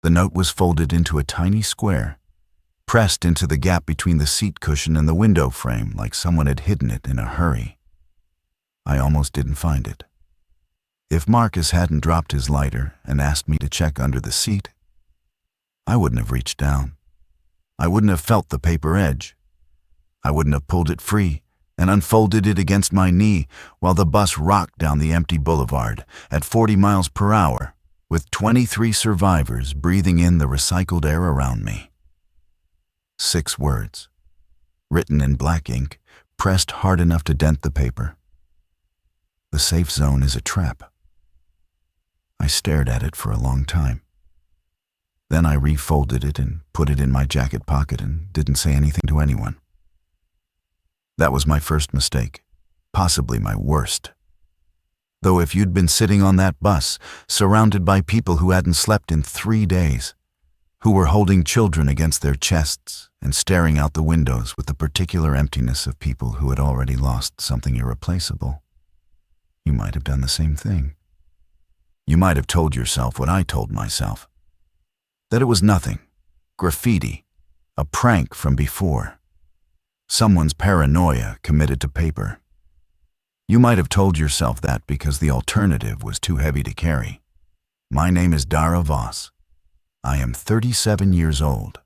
The note was folded into a tiny square, pressed into the gap between the seat cushion and the window frame like someone had hidden it in a hurry. I almost didn't find it. If Marcus hadn't dropped his lighter and asked me to check under the seat, I wouldn't have reached down. I wouldn't have felt the paper edge. I wouldn't have pulled it free and unfolded it against my knee while the bus rocked down the empty boulevard at 40 miles per hour, with 23 survivors breathing in the recycled air around me. 6 words, written in black ink, pressed hard enough to dent the paper. The safe zone is a trap. I stared at it for a long time. Then I refolded it and put it in my jacket pocket and didn't say anything to anyone. That was my first mistake, possibly my worst. Though if you'd been sitting on that bus, surrounded by people who hadn't slept in 3 days, who were holding children against their chests and staring out the windows with the particular emptiness of people who had already lost something irreplaceable, you might have done the same thing. You might have told yourself what I told myself, that it was nothing, graffiti, a prank from before, someone's paranoia committed to paper. You might have told yourself that because the alternative was too heavy to carry. My name is Dara Voss. I am 37 years old.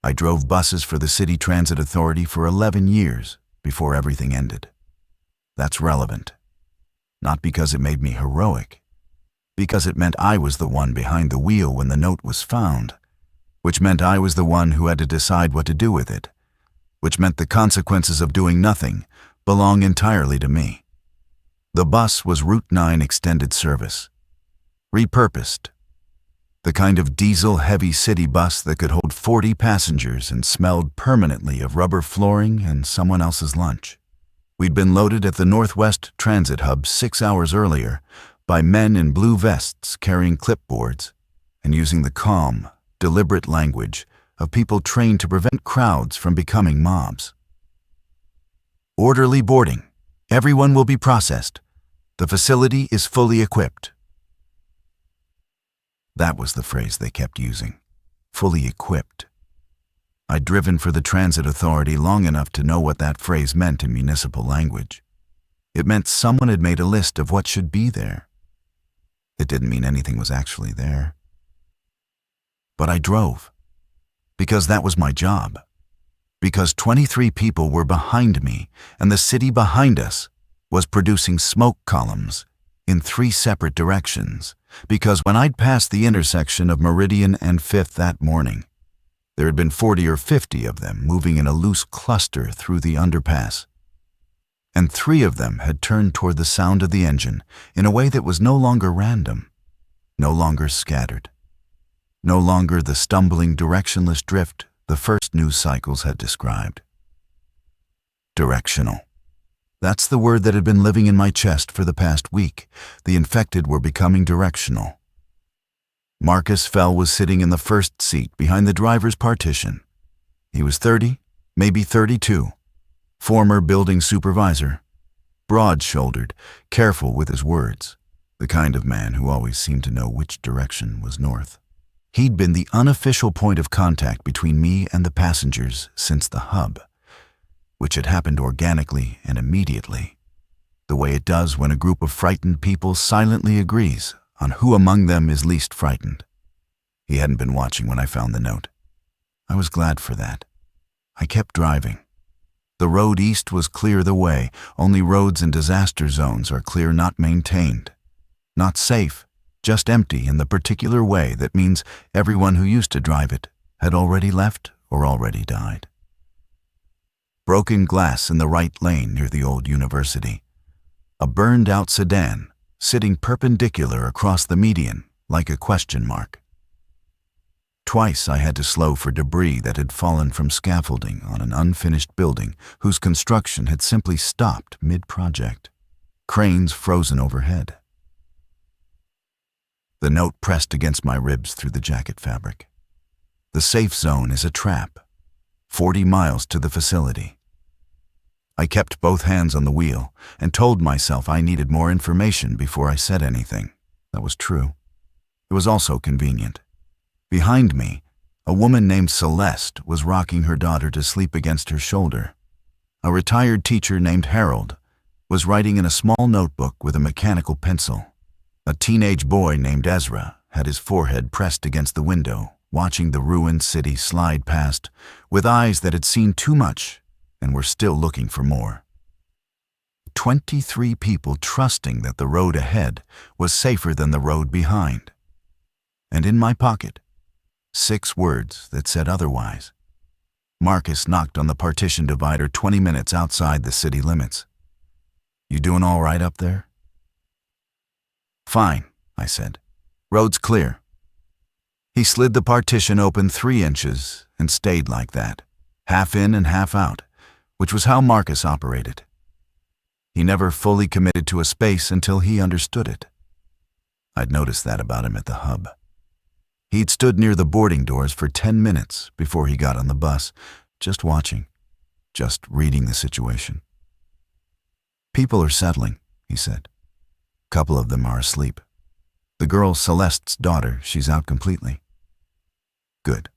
I drove buses for the City Transit Authority for 11 years before everything ended. That's relevant. Not because it made me heroic, because it meant I was the one behind the wheel when the note was found, which meant I was the one who had to decide what to do with it, which meant the consequences of doing nothing belong entirely to me. The bus was Route 9 extended service, repurposed, the kind of diesel-heavy city bus that could hold 40 passengers and smelled permanently of rubber flooring and someone else's lunch. We'd been loaded at the Northwest Transit Hub 6 hours earlier by men in blue vests carrying clipboards and using the calm, deliberate language of people trained to prevent crowds from becoming mobs. Orderly boarding. Everyone will be processed. The facility is fully equipped. That was the phrase they kept using. Fully equipped. I'd driven for the transit authority long enough to know what that phrase meant in municipal language. It meant someone had made a list of what should be there. It didn't mean anything was actually there. But I drove, because that was my job. Because 23 people were behind me, and the city behind us was producing smoke columns in 3 separate directions. Because when I'd passed the intersection of Meridian and 5th that morning, there had been 40 or 50 of them moving in a loose cluster through the underpass. And 3 of them had turned toward the sound of the engine in a way that was no longer random, no longer scattered, no longer the stumbling, directionless drift the first news cycles had described. Directional. That's the word that had been living in my chest for the past week. The infected were becoming directional. Marcus Fell was sitting in the first seat behind the driver's partition. He was 30, maybe 32, former building supervisor, broad-shouldered, careful with his words, the kind of man who always seemed to know which direction was north. He'd been the unofficial point of contact between me and the passengers since the hub, which had happened organically and immediately, the way it does when a group of frightened people silently agrees on who among them is least frightened. He hadn't been watching when I found the note. I was glad for that. I kept driving. The road east was clear the way. Only roads in disaster zones are clear, not maintained. Not safe, just empty in the particular way that means everyone who used to drive it had already left or already died. Broken glass in the right lane near the old university. A burned-out sedan sitting perpendicular across the median like a question mark. Twice I had to slow for debris that had fallen from scaffolding on an unfinished building whose construction had simply stopped mid-project. Cranes frozen overhead. The note pressed against my ribs through the jacket fabric. The safe zone is a trap. 40 miles to the facility. I kept both hands on the wheel and told myself I needed more information before I said anything. That was true. It was also convenient. Behind me, a woman named Celeste was rocking her daughter to sleep against her shoulder. A retired teacher named Harold was writing in a small notebook with a mechanical pencil. A teenage boy named Ezra had his forehead pressed against the window, watching the ruined city slide past with eyes that had seen too much and were still looking for more. 23 people trusting that the road ahead was safer than the road behind. And in my pocket, 6 words that said otherwise. Marcus knocked on the partition divider 20 minutes outside the city limits. "You doing all right up there?" "Fine," I said. "Road's clear." He slid the partition open 3 inches and stayed like that, half in and half out, which was how Marcus operated. He never fully committed to a space until he understood it. I'd noticed that about him at the hub. He'd stood near the boarding doors for 10 minutes before he got on the bus, just watching, just reading the situation. "People are settling," he said. "Couple of them are asleep. The girl Celeste's daughter, she's out completely." "Good.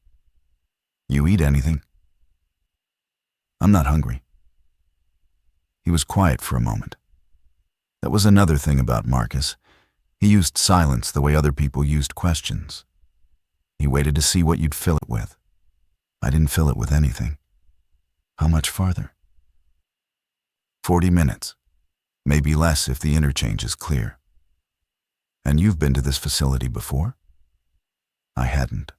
You eat anything?" "I'm not hungry." He was quiet for a moment. That was another thing about Marcus. He used silence the way other people used questions. He waited to see what you'd fill it with. I didn't fill it with anything. "How much farther?" 40 minutes. Maybe less if the interchange is clear." "And you've been to this facility before?" I hadn't.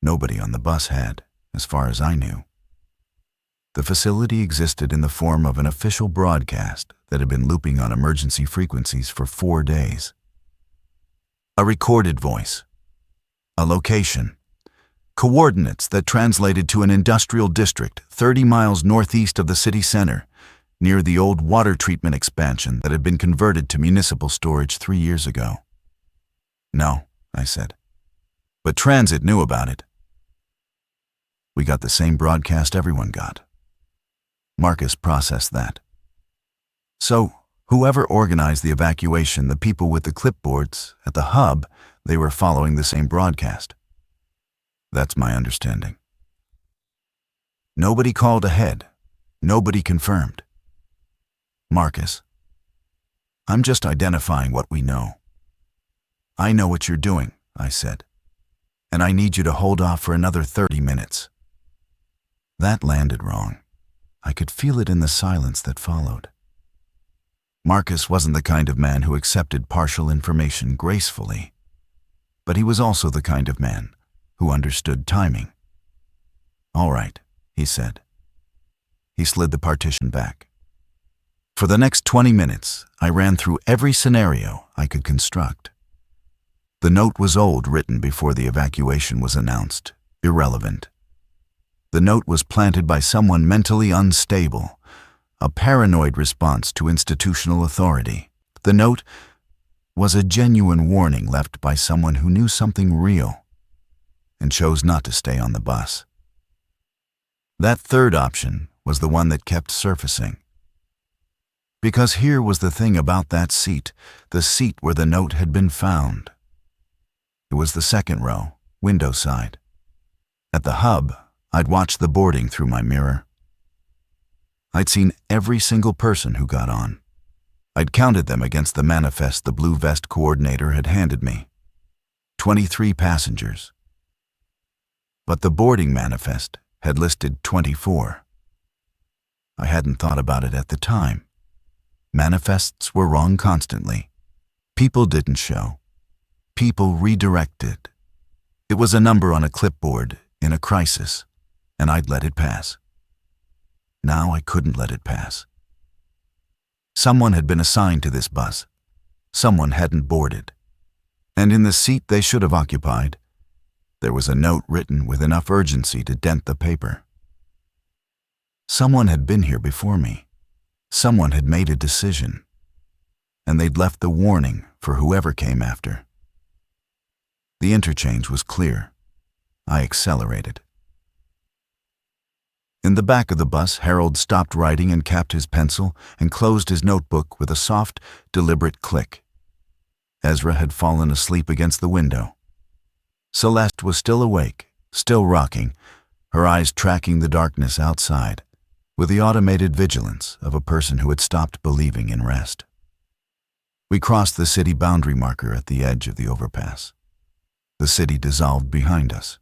Nobody on the bus had, as far as I knew. The facility existed in the form of an official broadcast that had been looping on emergency frequencies for 4 days. A recorded voice. A location. Coordinates that translated to an industrial district 30 miles northeast of the city center, near the old water treatment expansion that had been converted to municipal storage 3 years ago. "No," I said. "But transit knew about it." "We got the same broadcast everyone got." Marcus processed that. "So, whoever organized the evacuation, the people with the clipboards, at the hub, they were following the same broadcast." "That's my understanding." "Nobody called ahead. Nobody confirmed." "Marcus, I'm just identifying what we know." "I know what you're doing," I said, "and I need you to hold off for another 30 minutes. That landed wrong. I could feel it in the silence that followed. Marcus wasn't the kind of man who accepted partial information gracefully, but he was also the kind of man who understood timing. "All right," he said. He slid the partition back. For the next 20 minutes, I ran through every scenario I could construct. The note was old, written before the evacuation was announced, irrelevant. The note was planted by someone mentally unstable, a paranoid response to institutional authority. The note was a genuine warning left by someone who knew something real and chose not to stay on the bus. That third option was the one that kept surfacing. Because here was the thing about that seat, the seat where the note had been found. It was the second row, window side. At the hub, I'd watched the boarding through my mirror. I'd seen every single person who got on. I'd counted them against the manifest the blue vest coordinator had handed me. 23 passengers. But the boarding manifest had listed 24. I hadn't thought about it at the time. Manifests were wrong constantly. People didn't show. People redirected. It was a number on a clipboard in a crisis, and I'd let it pass. Now I couldn't let it pass. Someone had been assigned to this bus. Someone hadn't boarded. And in the seat they should have occupied, there was a note written with enough urgency to dent the paper. Someone had been here before me. Someone had made a decision. And they'd left the warning for whoever came after. The interchange was clear. I accelerated. In the back of the bus, Harold stopped writing and capped his pencil and closed his notebook with a soft, deliberate click. Ezra had fallen asleep against the window. Celeste was still awake, still rocking, her eyes tracking the darkness outside, with the automated vigilance of a person who had stopped believing in rest. We crossed the city boundary marker at the edge of the overpass. The city dissolved behind us.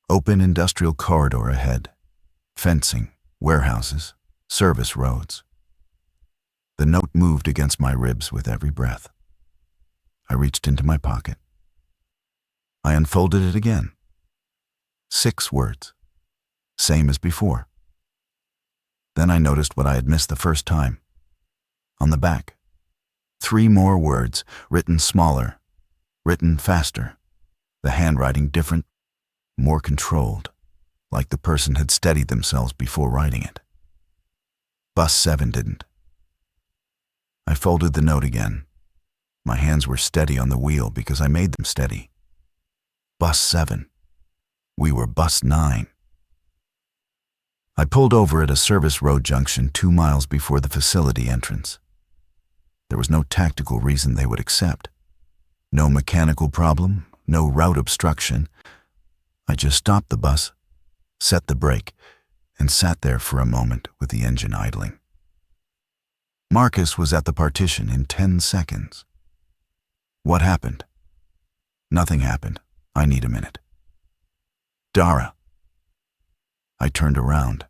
Open industrial corridor ahead. Fencing, warehouses, service roads. The note moved against my ribs with every breath. I reached into my pocket. I unfolded it again. 6 words. Same as before. Then I noticed what I had missed the first time. On the back, 3 more words, written smaller, written faster, the handwriting different, more controlled, like the person had steadied themselves before writing it. Bus 7 didn't. I folded the note again. My hands were steady on the wheel because I made them steady. Bus 7. We were bus 9. I pulled over at a service road junction 2 miles before the facility entrance. There was no tactical reason they would accept. No mechanical problem, no route obstruction. I just stopped the bus, set the brake, and sat there for a moment with the engine idling. Marcus was at the partition in 10 seconds. What happened? Nothing happened. I need a minute. Dara. I turned around.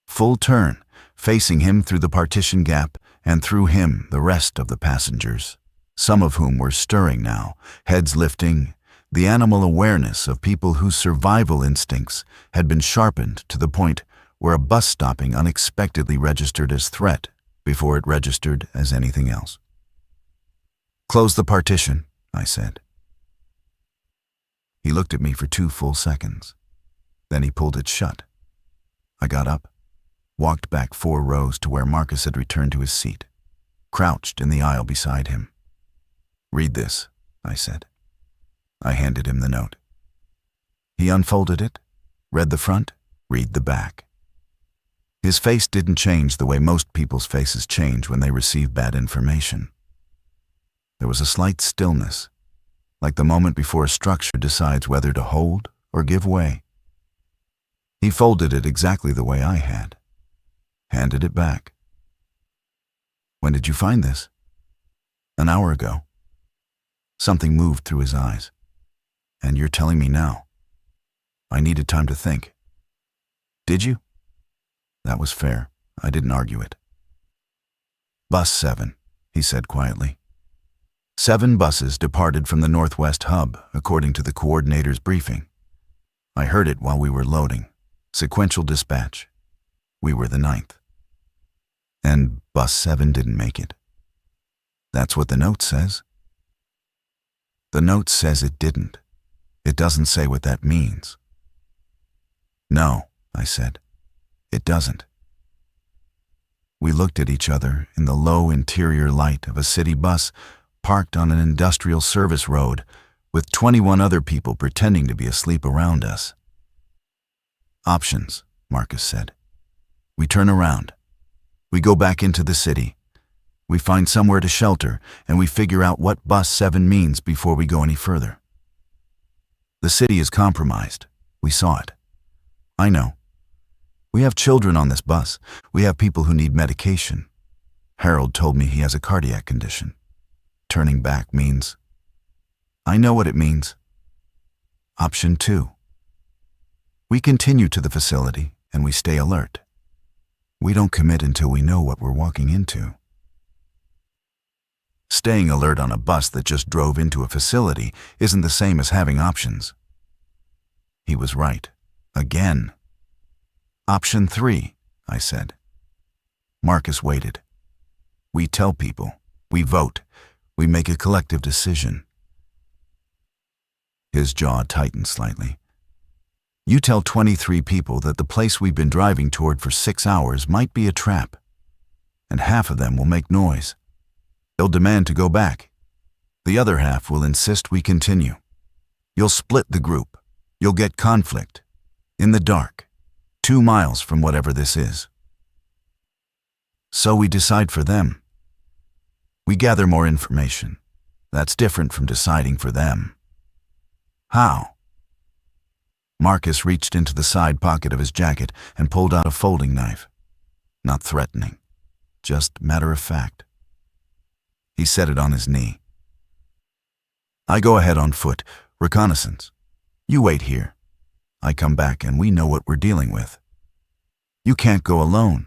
Full turn, facing him through the partition gap, and through him the rest of the passengers, some of whom were stirring now, heads lifting, the animal awareness of people whose survival instincts had been sharpened to the point where a bus stopping unexpectedly registered as threat before it registered as anything else. "Close the partition," I said. He looked at me for 2 full seconds. Then he pulled it shut. I got up, walked back 4 rows to where Marcus had returned to his seat, crouched in the aisle beside him. "Read this," I said. I handed him the note. He unfolded it, read the front, read the back. His face didn't change the way most people's faces change when they receive bad information. There was a slight stillness, like the moment before a structure decides whether to hold or give way. He folded it exactly the way I had, handed it back. "When did you find this?" "An hour ago." Something moved through his eyes. "And you're telling me now?" "I needed time to think." "Did you?" That was fair. I didn't argue it. "Bus 7, he said quietly. 7 buses departed from the Northwest Hub, according to the coordinator's briefing. I heard it while we were loading. Sequential dispatch. We were the 9th. And Bus 7 didn't make it. That's what the note says. The note says it didn't. It doesn't say what that means. No, I said. It doesn't. We looked at each other in the low interior light of a city bus parked on an industrial service road with 21 other people pretending to be asleep around us. "Options," Marcus said. "We turn around. We go back into the city. We find somewhere to shelter, and we figure out what Bus 7 means before we go any further. The city is compromised. We saw it. I know. We have children on this bus. We have people who need medication. Harold told me he has a cardiac condition. Turning back means... I know what it means. Option 2. We continue to the facility, and we stay alert. We don't commit until we know what we're walking into." Staying alert on a bus that just drove into a facility isn't the same as having options. He was right. Again. "Option 3, I said. Marcus waited. "We tell people. We vote. We make a collective decision." His jaw tightened slightly. "You tell 23 people that the place we've been driving toward for 6 hours might be a trap, and half of them will make noise. They'll demand to go back. The other half will insist we continue. You'll split the group. You'll get conflict. In the dark. 2 miles from whatever this is. So we decide for them. We gather more information. That's different from deciding for them. How? Marcus reached into the side pocket of his jacket and pulled out a folding knife. Not threatening, just matter of fact. He set it on his knee. I go ahead on foot, reconnaissance. You wait here. I come back and we know what we're dealing with. You can't go alone.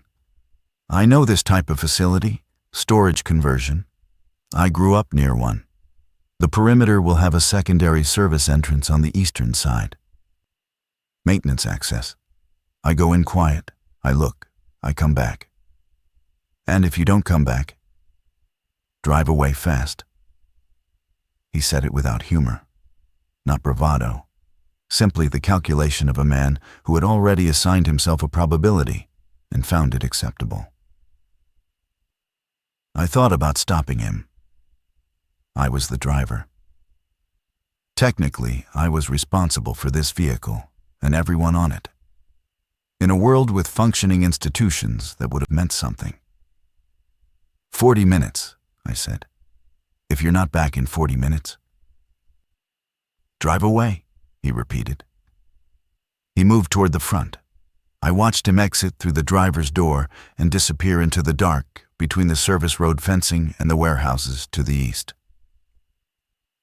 I know this type of facility, storage conversion. I grew up near one. The perimeter will have a secondary service entrance on the eastern side. Maintenance access. I go in quiet. I look. I come back. And if you don't come back, drive away fast. He said it without humor, not bravado, simply the calculation of a man who had already assigned himself a probability and found it acceptable. I thought about stopping him. I was the driver. Technically, I was responsible for this vehicle and everyone on it. In a world with functioning institutions, that would have meant something. 40 minutes, I said. If you're not back in 40 minutes. Drive away, he repeated. He moved toward the front. I watched him exit through the driver's door and disappear into the dark between the service road fencing and the warehouses to the east.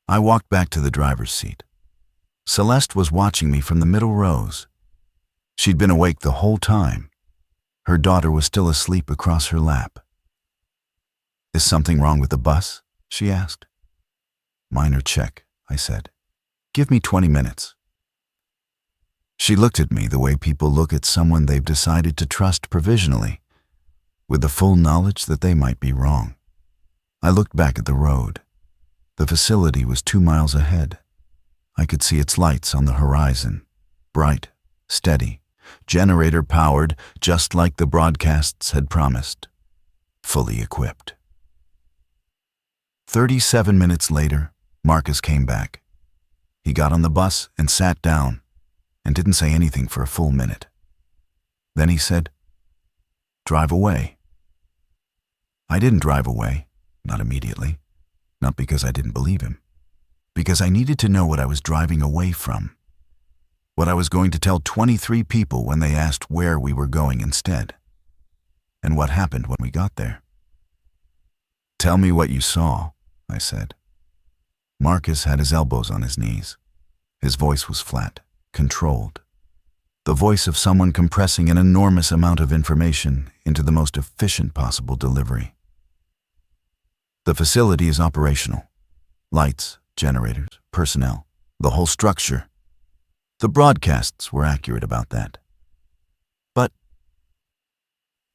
I walked back to the driver's seat. Celeste was watching me from the middle rows. She'd been awake the whole time. Her daughter was still asleep across her lap. Is something wrong with the bus? She asked. Minor check, I said. Give me 20 minutes. She looked at me the way people look at someone they've decided to trust provisionally, with the full knowledge that they might be wrong. I looked back at the road. The facility was 2 miles ahead. I could see its lights on the horizon, bright, steady, generator-powered, just like the broadcasts had promised, fully equipped. 37 minutes later, Marcus came back. He got on the bus and sat down and didn't say anything for a full minute. Then he said, "Drive away." I didn't drive away, not immediately, not because I didn't believe him, because I needed to know what I was driving away from, what I was going to tell 23 people when they asked where we were going instead, and what happened when we got there. Tell me what you saw, I said. Marcus had his elbows on his knees. His voice was flat, controlled. The voice of someone compressing an enormous amount of information into the most efficient possible delivery. The facility is operational. Lights, generators, personnel, the whole structure. The broadcasts were accurate about that. But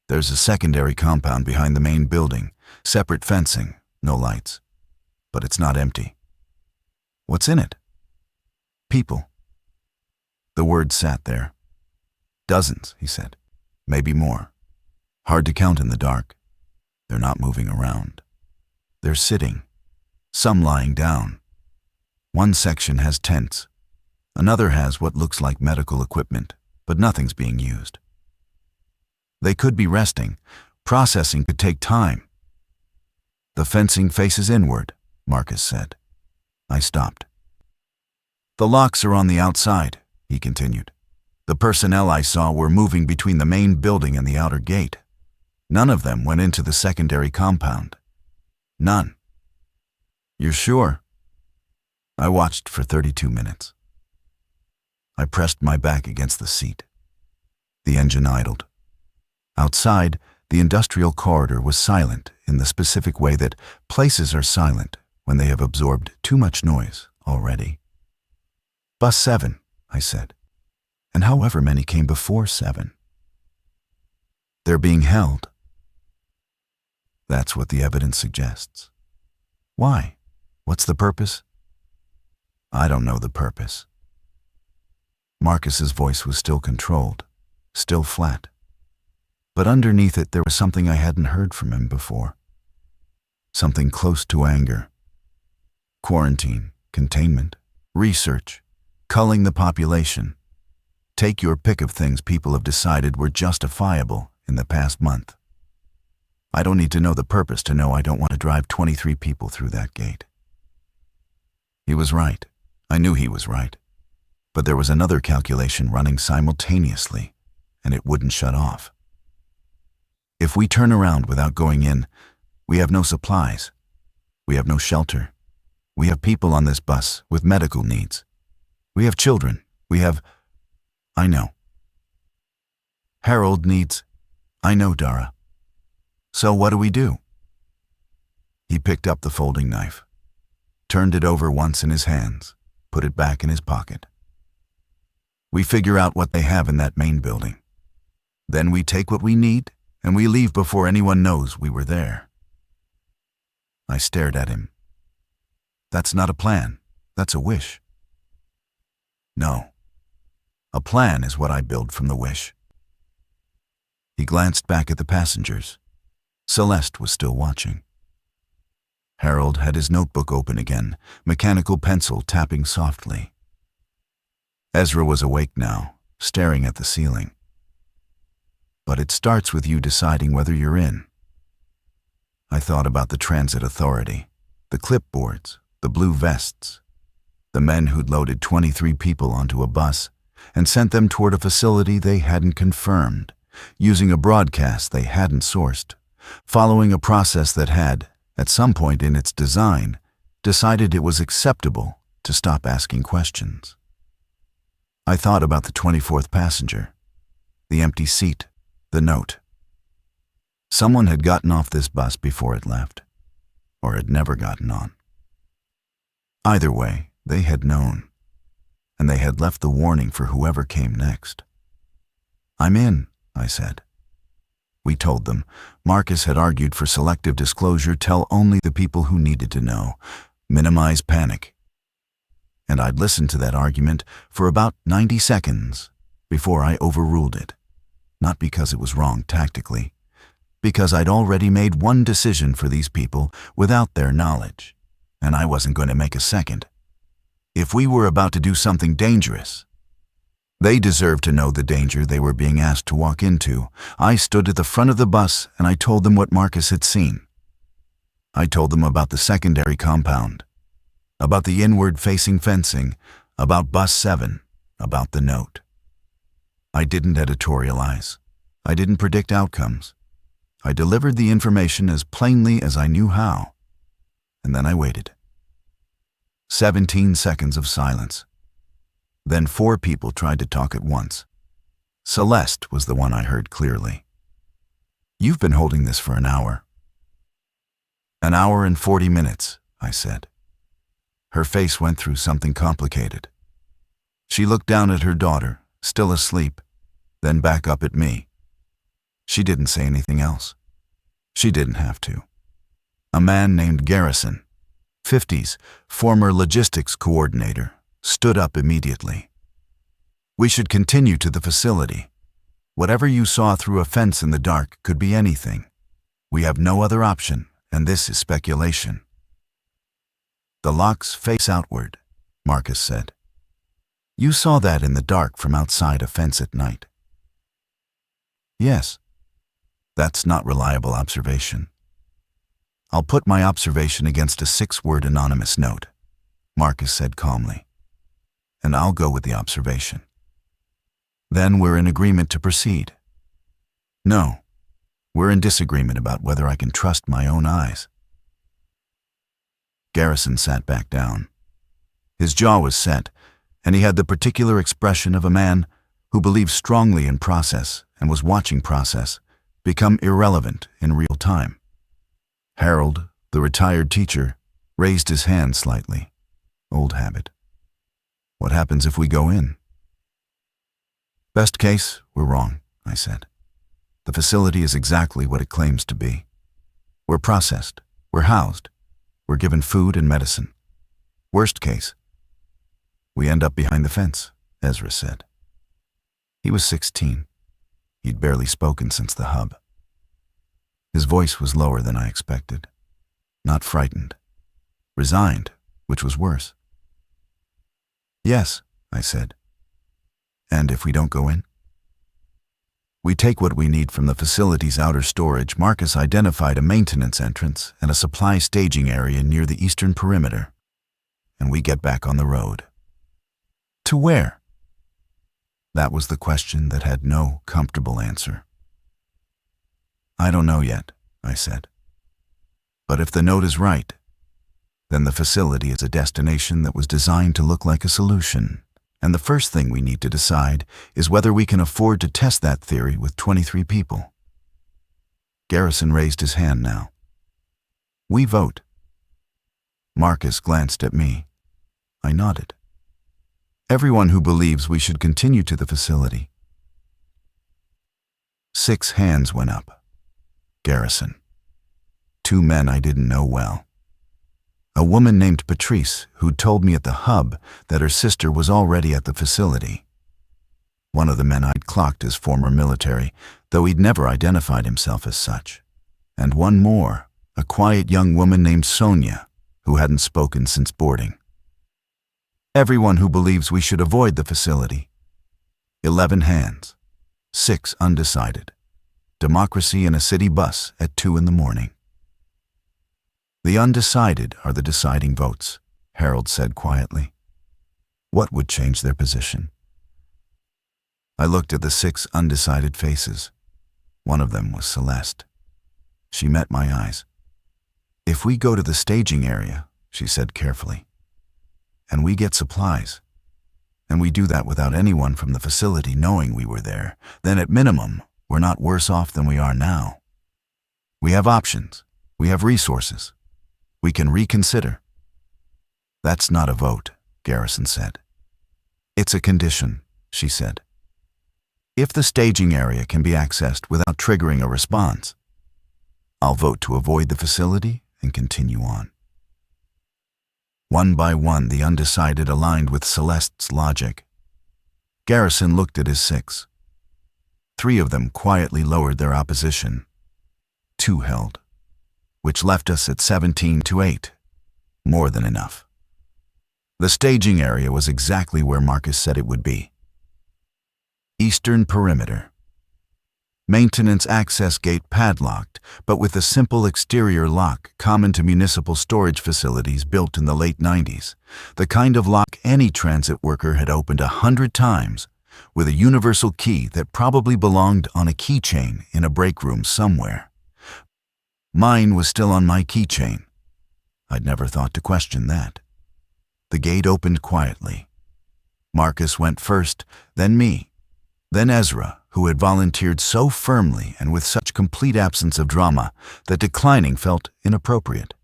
there's a secondary compound behind the main building, separate fencing, no lights. But it's not empty. What's in it? People. The word sat there. Dozens, he said. Maybe more. Hard to count in the dark. They're not moving around. They're sitting. Some lying down. One section has tents. Another has what looks like medical equipment, but nothing's being used. They could be resting. Processing could take time. The fencing faces inward, Marcus said. I stopped. The locks are on the outside, he continued. The personnel I saw were moving between the main building and the outer gate. None of them went into the secondary compound. None. You're sure? I watched for 32 minutes. I pressed my back against the seat. The engine idled. Outside, the industrial corridor was silent in the specific way that places are silent when they have absorbed too much noise already. Bus 7, I said, and however many came before 7. They're being held. That's what the evidence suggests. Why? What's the purpose? I don't know the purpose. Marcus's voice was still controlled, still flat. But underneath it there was something I hadn't heard from him before. Something close to anger. Quarantine, containment, research, culling the population. Take your pick of things people have decided were justifiable in the past month. I don't need to know the purpose to know I don't want to drive 23 people through that gate. He was right, I knew he was right, but there was another calculation running simultaneously, and it wouldn't shut off. If we turn around without going in, we have no supplies. We have no shelter. We have people on this bus with medical needs. We have children. We have... I know. Harold needs... I know, Dara. So what do we do? He picked up the folding knife, turned it over once in his hands, put it back in his pocket. We figure out what they have in that main building. Then we take what we need, and we leave before anyone knows we were there. I stared at him. That's not a plan. That's a wish. No. A plan is what I build from the wish. He glanced back at the passengers. Celeste was still watching. Harold had his notebook open again, mechanical pencil tapping softly. Ezra was awake now, staring at the ceiling. But it starts with you deciding whether you're in. I thought about the transit authority, the clipboards, the blue vests, the men who'd loaded 23 people onto a bus and sent them toward a facility they hadn't confirmed, using a broadcast they hadn't sourced, following a process that had, at some point in its design, decided it was acceptable to stop asking questions. I thought about the 24th passenger, the empty seat, the note. Someone had gotten off this bus before it left, or had never gotten on. Either way, they had known, and they had left the warning for whoever came next. I'm in, I said. We told them. Marcus had argued for selective disclosure, tell only the people who needed to know, minimize panic. And I'd listened to that argument for about 90 seconds before I overruled it, not because it was wrong tactically, because I'd already made one decision for these people without their knowledge, and I wasn't going to make a second. If we were about to do something dangerous, they deserved to know the danger they were being asked to walk into. I stood at the front of the bus and I told them what Marcus had seen. I told them about the secondary compound, about the inward-facing fencing, about Bus 7, about the note. I didn't editorialize. I didn't predict outcomes. I delivered the information as plainly as I knew how. And then I waited. 17 seconds of silence. Then 4 people tried to talk at once. Celeste was the one I heard clearly. You've been holding this for an hour. An hour and 40 minutes, I said. Her face went through something complicated. She looked down at her daughter, still asleep, then back up at me. She didn't say anything else. She didn't have to. A man named Garrison, 50s, former logistics coordinator, stood up immediately. We should continue to the facility. Whatever you saw through a fence in the dark could be anything. We have no other option, and this is speculation. The locks face outward, Marcus said. You saw that in the dark from outside a fence at night. Yes. That's not reliable observation. I'll put my observation against a 6-word anonymous note, Marcus said calmly. And I'll go with the observation. Then we're in agreement to proceed. No, we're in disagreement about whether I can trust my own eyes. Garrison sat back down. His jaw was set, and he had the particular expression of a man who believed strongly in process and was watching process become irrelevant in real time. Harold, the retired teacher, raised his hand slightly. Old habit. What happens if we go in? Best case, we're wrong, I said. The facility is exactly what it claims to be. We're processed. We're housed. We're given food and medicine. Worst case, we end up behind the fence, Ezra said. He was 16. He'd barely spoken since the hub. His voice was lower than I expected. Not frightened. Resigned, which was worse. Yes, I said. And if we don't go in? We take what we need from the facility's outer storage. Marcus identified a maintenance entrance and a supply staging area near the eastern perimeter. And we get back on the road. To where? That was the question that had no comfortable answer. I don't know yet, I said. But if the note is right, then the facility is a destination that was designed to look like a solution. And the first thing we need to decide is whether we can afford to test that theory with 23 people. Garrison raised his hand now. We vote. Marcus glanced at me. I nodded. Everyone who believes we should continue to the facility. 6 hands went up. Garrison. 2 men I didn't know well. A woman named Patrice, who'd told me at the hub that her sister was already at the facility. One of the men I'd clocked as former military, though he'd never identified himself as such. And one more, a quiet young woman named Sonia, who hadn't spoken since boarding. Everyone who believes we should avoid the facility. 11 hands. 6 undecided. Democracy in a city bus at 2 in the morning. The undecided are the deciding votes, Harold said quietly. What would change their position? I looked at the 6 undecided faces. One of them was Celeste. She met my eyes. If we go to the staging area, she said carefully, and we get supplies, and we do that without anyone from the facility knowing we were there, then at minimum, we're not worse off than we are now. We have options. We have resources. We can reconsider. That's not a vote, Garrison said. It's a condition, she said. If the staging area can be accessed without triggering a response, I'll vote to avoid the facility and continue on. One by one, the undecided aligned with Celeste's logic. Garrison looked at his 6. 3 of them quietly lowered their opposition. 2 held, which left us at 17-8. More than enough. The staging area was exactly where Marcus said it would be. Eastern perimeter. Maintenance access gate padlocked, but with a simple exterior lock common to municipal storage facilities built in the late 90s, the kind of lock any transit worker had opened 100 times, with a universal key that probably belonged on a keychain in a break room somewhere. Mine was still on my keychain. I'd never thought to question that. The gate opened quietly. Marcus went first, then me, then Ezra, who had volunteered so firmly and with such complete absence of drama that declining felt inappropriate.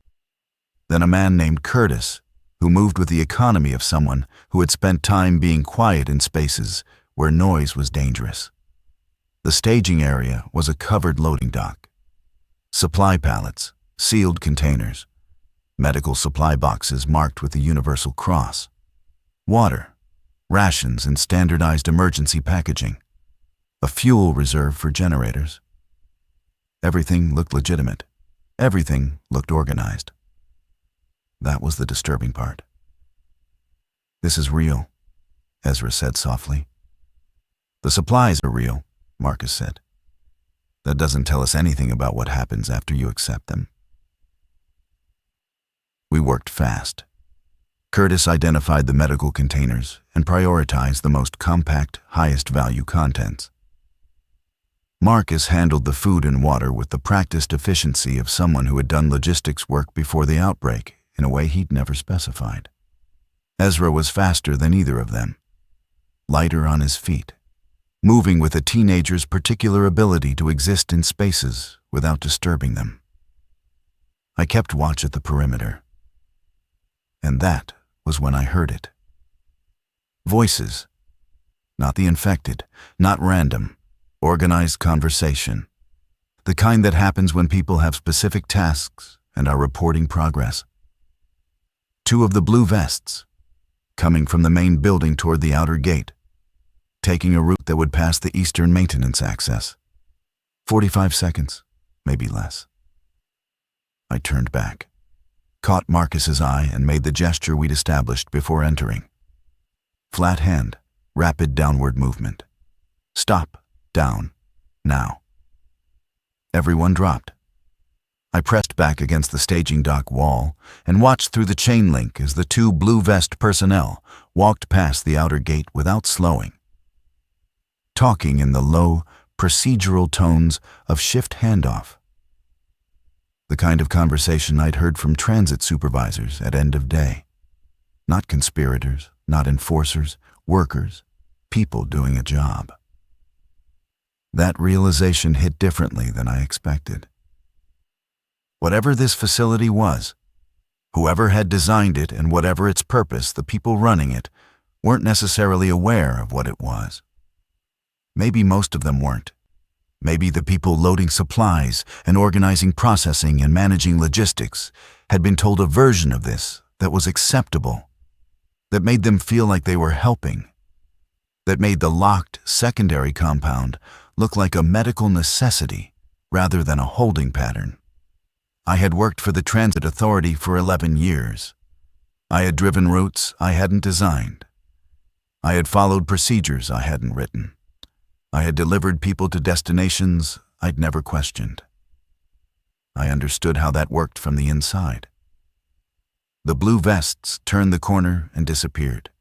Then a man named Curtis, who moved with the economy of someone who had spent time being quiet in spaces where noise was dangerous. The staging area was a covered loading dock. Supply pallets, sealed containers, medical supply boxes marked with the Universal Cross, water, rations and standardized emergency packaging, a fuel reserve for generators. Everything looked legitimate. Everything looked organized. That was the disturbing part. This is real, Ezra said softly. The supplies are real, Marcus said. That doesn't tell us anything about what happens after you accept them. We worked fast. Curtis identified the medical containers and prioritized the most compact, highest value contents. Marcus handled the food and water with the practiced efficiency of someone who had done logistics work before the outbreak in a way he'd never specified. Ezra was faster than either of them, lighter on his feet, moving with a teenager's particular ability to exist in spaces without disturbing them. I kept watch at the perimeter, and that was when I heard it. Voices. Not the infected, not random, organized conversation. The kind that happens when people have specific tasks and are reporting progress. 2 of the blue vests, coming from the main building toward the outer gate, taking a route that would pass the eastern maintenance access. 45 seconds, maybe less. I turned back, caught Marcus's eye and made the gesture we'd established before entering. Flat hand, rapid downward movement. Stop, down, now. Everyone dropped. I pressed back against the staging dock wall and watched through the chain link as the two blue vest personnel walked past the outer gate without slowing, talking in the low, procedural tones of shift handoff. The kind of conversation I'd heard from transit supervisors at end of day. Not conspirators, not enforcers, workers, people doing a job. That realization hit differently than I expected. Whatever this facility was, whoever had designed it and whatever its purpose, the people running it weren't necessarily aware of what it was. Maybe most of them weren't. Maybe the people loading supplies and organizing processing and managing logistics had been told a version of this that was acceptable, that made them feel like they were helping, that made the locked secondary compound look like a medical necessity rather than a holding pattern. I had worked for the Transit Authority for 11 years. I had driven routes I hadn't designed. I had followed procedures I hadn't written. I had delivered people to destinations I'd never questioned. I understood how that worked from the inside. The blue vests turned the corner and disappeared.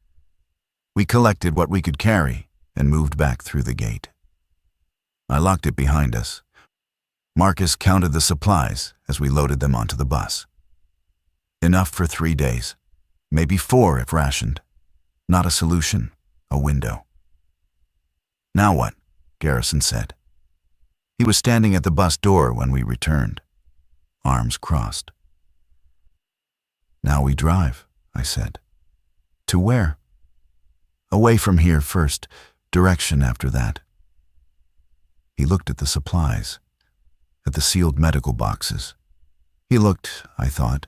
We collected what we could carry and moved back through the gate. I locked it behind us. Marcus counted the supplies as we loaded them onto the bus. Enough for 3 days, maybe 4 if rationed. Not a solution, a window. "Now what?" Garrison said. He was standing at the bus door when we returned, arms crossed. "Now we drive," I said. "To where?" "Away from here first, direction after that." He looked at the supplies, at the sealed medical boxes. He looked, I thought,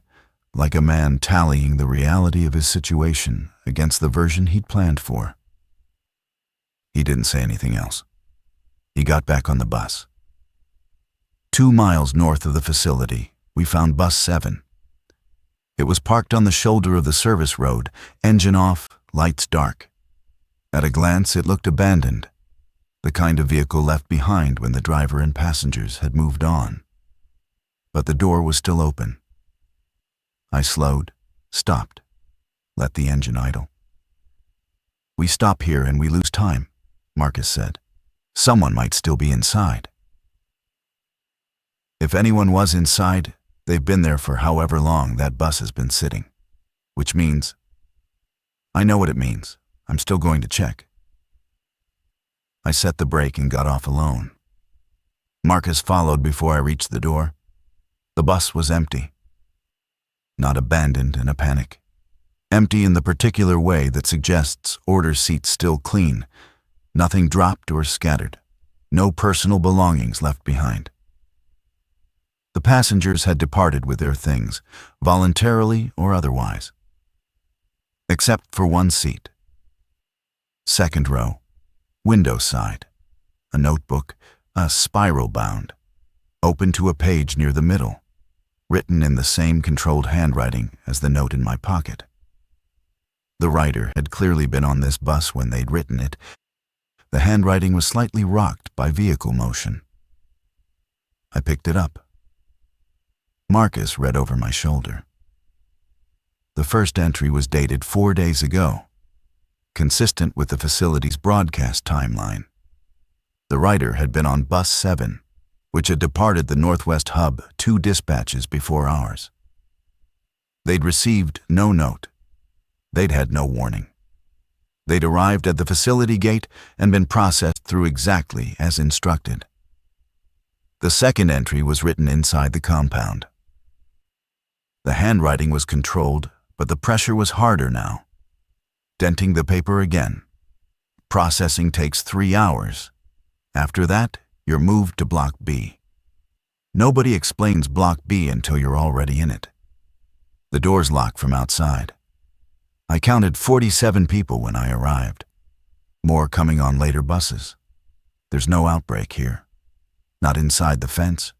like a man tallying the reality of his situation against the version he'd planned for. He didn't say anything else. He got back on the bus. 2 miles north of the facility, we found Bus 7. It was parked on the shoulder of the service road, engine off, lights dark. At a glance, it looked abandoned, the kind of vehicle left behind when the driver and passengers had moved on. But the door was still open. I slowed, stopped, let the engine idle. "We stop here and we lose time," Marcus said. "Someone might still be inside." If anyone was inside, they've been there for however long that bus has been sitting. Which means, I know what it means. I'm still going to check. I set the brake and got off alone. Marcus followed before I reached the door. The bus was empty. Not abandoned in a panic. Empty in the particular way that suggests order seats still clean. Nothing dropped or scattered. No personal belongings left behind. The passengers had departed with their things, voluntarily or otherwise. Except for one seat. Second row, window side, a notebook, a spiral bound, open to a page near the middle, written in the same controlled handwriting as the note in my pocket. The writer had clearly been on this bus when they'd written it. The handwriting was slightly rocked by vehicle motion. I picked it up. Marcus read over my shoulder. The first entry was dated 4 days ago, consistent with the facility's broadcast timeline. The writer had been on Bus 7, which had departed the Northwest Hub 2 dispatches before ours. They'd received no note. They'd had no warning. They'd arrived at the facility gate and been processed through exactly as instructed. The second entry was written inside the compound. The handwriting was controlled, but the pressure was harder now. Denting the paper again. Processing takes 3 hours. After that, you're moved to Block B. Nobody explains Block B until you're already in it. The doors lock from outside. I counted 47 people when I arrived. More coming on later buses. There's no outbreak here. Not inside the fence.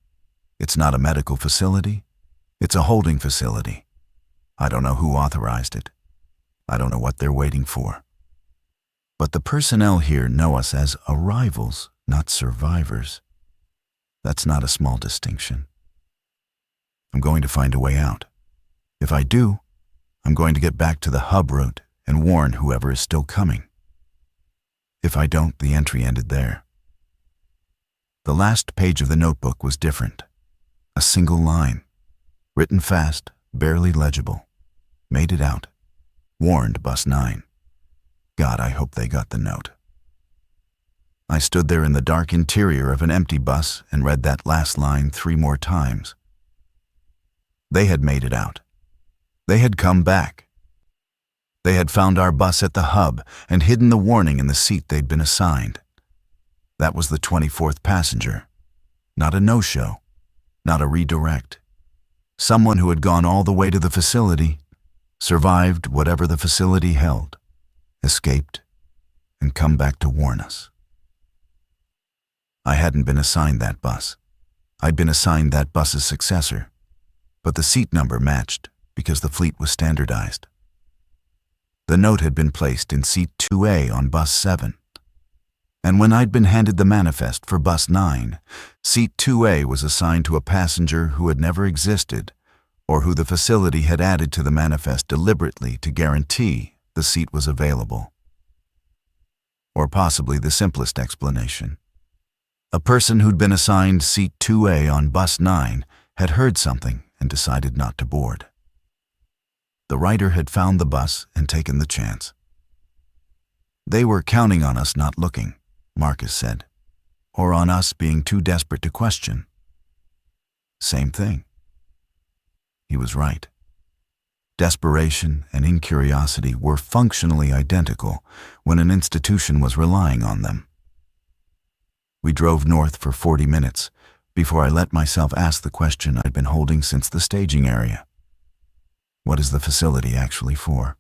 It's not a medical facility. It's a holding facility. I don't know who authorized it. I don't know what they're waiting for. But the personnel here know us as arrivals, not survivors. That's not a small distinction. I'm going to find a way out. If I do, I'm going to get back to the hub route and warn whoever is still coming. If I don't, the entry ended there. The last page of the notebook was different. A single line, written fast, barely legible. Made it out. Warned Bus 9. God, I hope they got the note. I stood there in the dark interior of an empty bus and read that last line 3 more times. They had made it out. They had come back. They had found our bus at the hub and hidden the warning in the seat they'd been assigned. That was the 24th passenger. Not a no-show. Not a redirect. Someone who had gone all the way to the facility, survived whatever the facility held, escaped, and come back to warn us. I hadn't been assigned that bus. I'd been assigned that bus's successor, but the seat number matched because the fleet was standardized. The note had been placed in seat 2A on Bus 7, and when I'd been handed the manifest for Bus 9, seat 2A was assigned to a passenger who had never existed or who the facility had added to the manifest deliberately to guarantee the seat was available. Or possibly the simplest explanation. A person who'd been assigned seat 2A on Bus 9 had heard something and decided not to board. The writer had found the bus and taken the chance. They were counting on us not looking, Marcus said, or on us being too desperate to question. Same thing. He was right. Desperation and incuriosity were functionally identical when an institution was relying on them. We drove north for 40 minutes before I let myself ask the question I'd been holding since the staging area. What is the facility actually for?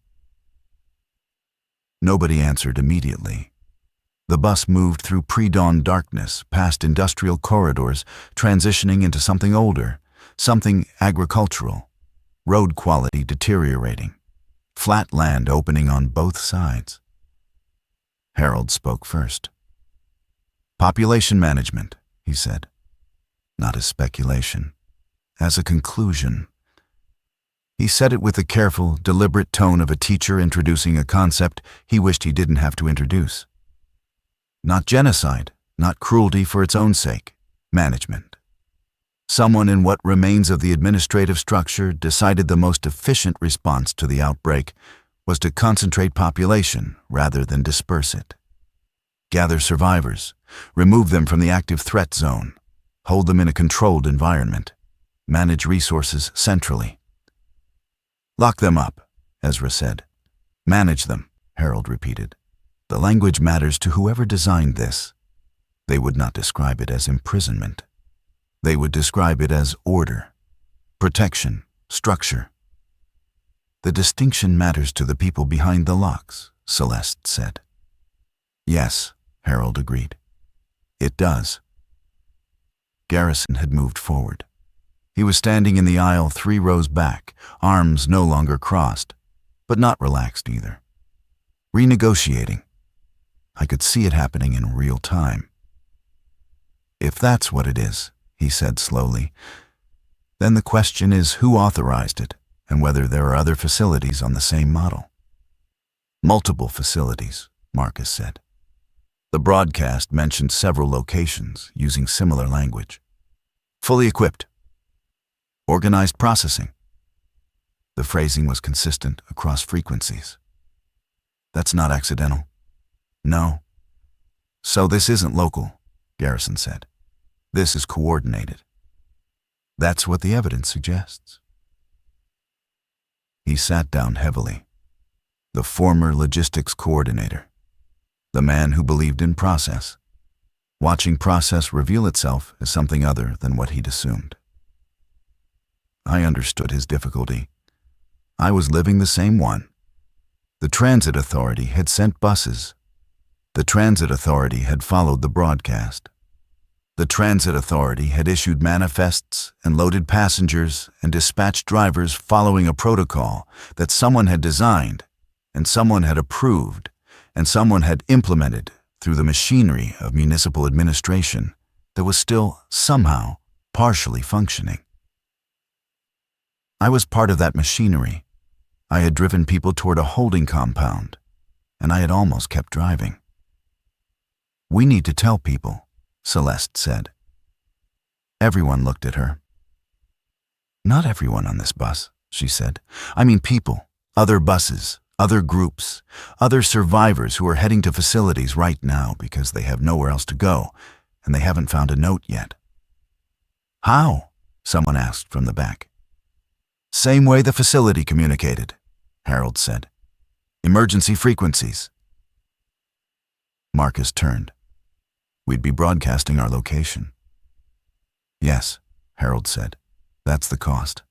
Nobody answered immediately. The bus moved through pre-dawn darkness, past industrial corridors, transitioning into something older, something agricultural, road quality deteriorating, flat land opening on both sides. Harold spoke first. Population management, he said. Not as speculation, as a conclusion. He said it with the careful, deliberate tone of a teacher introducing a concept he wished he didn't have to introduce. Not genocide, not cruelty for its own sake, management. Someone in what remains of the administrative structure decided the most efficient response to the outbreak was to concentrate population rather than disperse it. Gather survivors, remove them from the active threat zone, hold them in a controlled environment, manage resources centrally. Lock them up, Ezra said. Manage them, Harold repeated. The language matters to whoever designed this. They would not describe it as imprisonment. They would describe it as order, protection, structure. The distinction matters to the people behind the locks, Celeste said. Yes, Harold agreed. It does. Garrison had moved forward. He was standing in the aisle 3 rows back, arms no longer crossed, but not relaxed either. Renegotiating. I could see it happening in real time. If that's what it is, he said slowly, then the question is who authorized it and whether there are other facilities on the same model. Multiple facilities, Marcus said. The broadcast mentioned several locations using similar language. Fully equipped. Organized processing. The phrasing was consistent across frequencies. That's not accidental. No. So this isn't local, Garrison said. This is coordinated. That's what the evidence suggests. He sat down heavily. The former logistics coordinator. The man who believed in process. Watching process reveal itself as something other than what he'd assumed. I understood his difficulty. I was living the same one. The transit authority had sent buses. The transit authority had followed the broadcast. The transit authority had issued manifests and loaded passengers and dispatched drivers following a protocol that someone had designed and someone had approved and someone had implemented through the machinery of municipal administration that was still somehow partially functioning. I was part of that machinery. I had driven people toward a holding compound, and I had almost kept driving. "We need to tell people," Celeste said. Everyone looked at her. "Not everyone on this bus," she said. "I mean people, other buses, other groups, other survivors who are heading to facilities right now because they have nowhere else to go, and they haven't found a note yet." "How?" someone asked from the back. "Same way the facility communicated," Harold said. "Emergency frequencies." Marcus turned. "We'd be broadcasting our location." "Yes," Harold said. "That's the cost."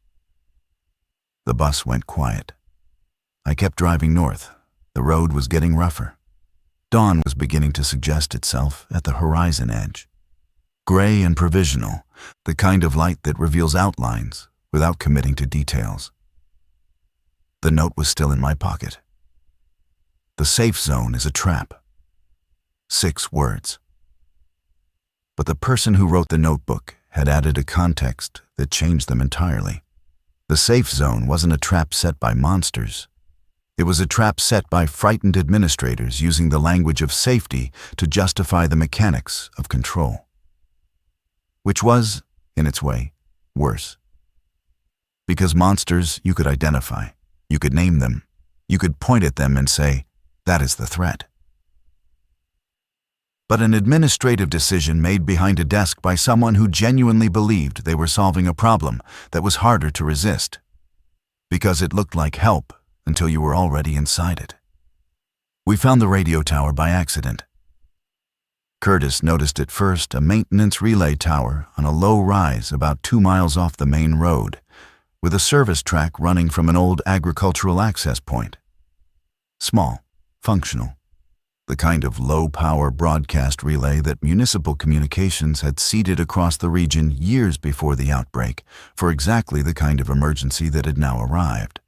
The bus went quiet. I kept driving north. The road was getting rougher. Dawn was beginning to suggest itself at the horizon edge. Gray and provisional, the kind of light that reveals outlines without committing to details. The note was still in my pocket. "The safe zone is a trap." 6 words. But the person who wrote the notebook had added a context that changed them entirely. The safe zone wasn't a trap set by monsters. It was a trap set by frightened administrators using the language of safety to justify the mechanics of control. Which was, in its way, worse. Because monsters you could identify, you could name them, you could point at them and say, "That is the threat." But an administrative decision made behind a desk by someone who genuinely believed they were solving a problem that was harder to resist, because it looked like help until you were already inside it. We found the radio tower by accident. Curtis noticed at first a maintenance relay tower on a low rise about 2 miles off the main road, with a service track running from an old agricultural access point. Small, functional, the kind of low-power broadcast relay that municipal communications had seeded across the region years before the outbreak for exactly the kind of emergency that had now arrived.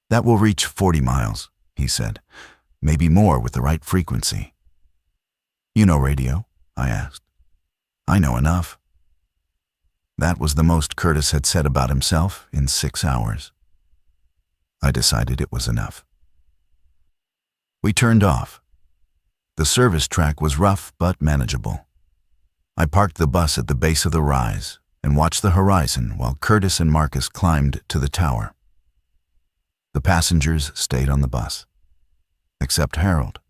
"That will reach 40 miles, he said, "maybe more with the right frequency." "You know radio?" I asked. "I know enough." That was the most Curtis had said about himself in 6 hours. I decided it was enough. We turned off. The service track was rough but manageable. I parked the bus at the base of the rise and watched the horizon while Curtis and Marcus climbed to the tower. The passengers stayed on the bus, except Harold,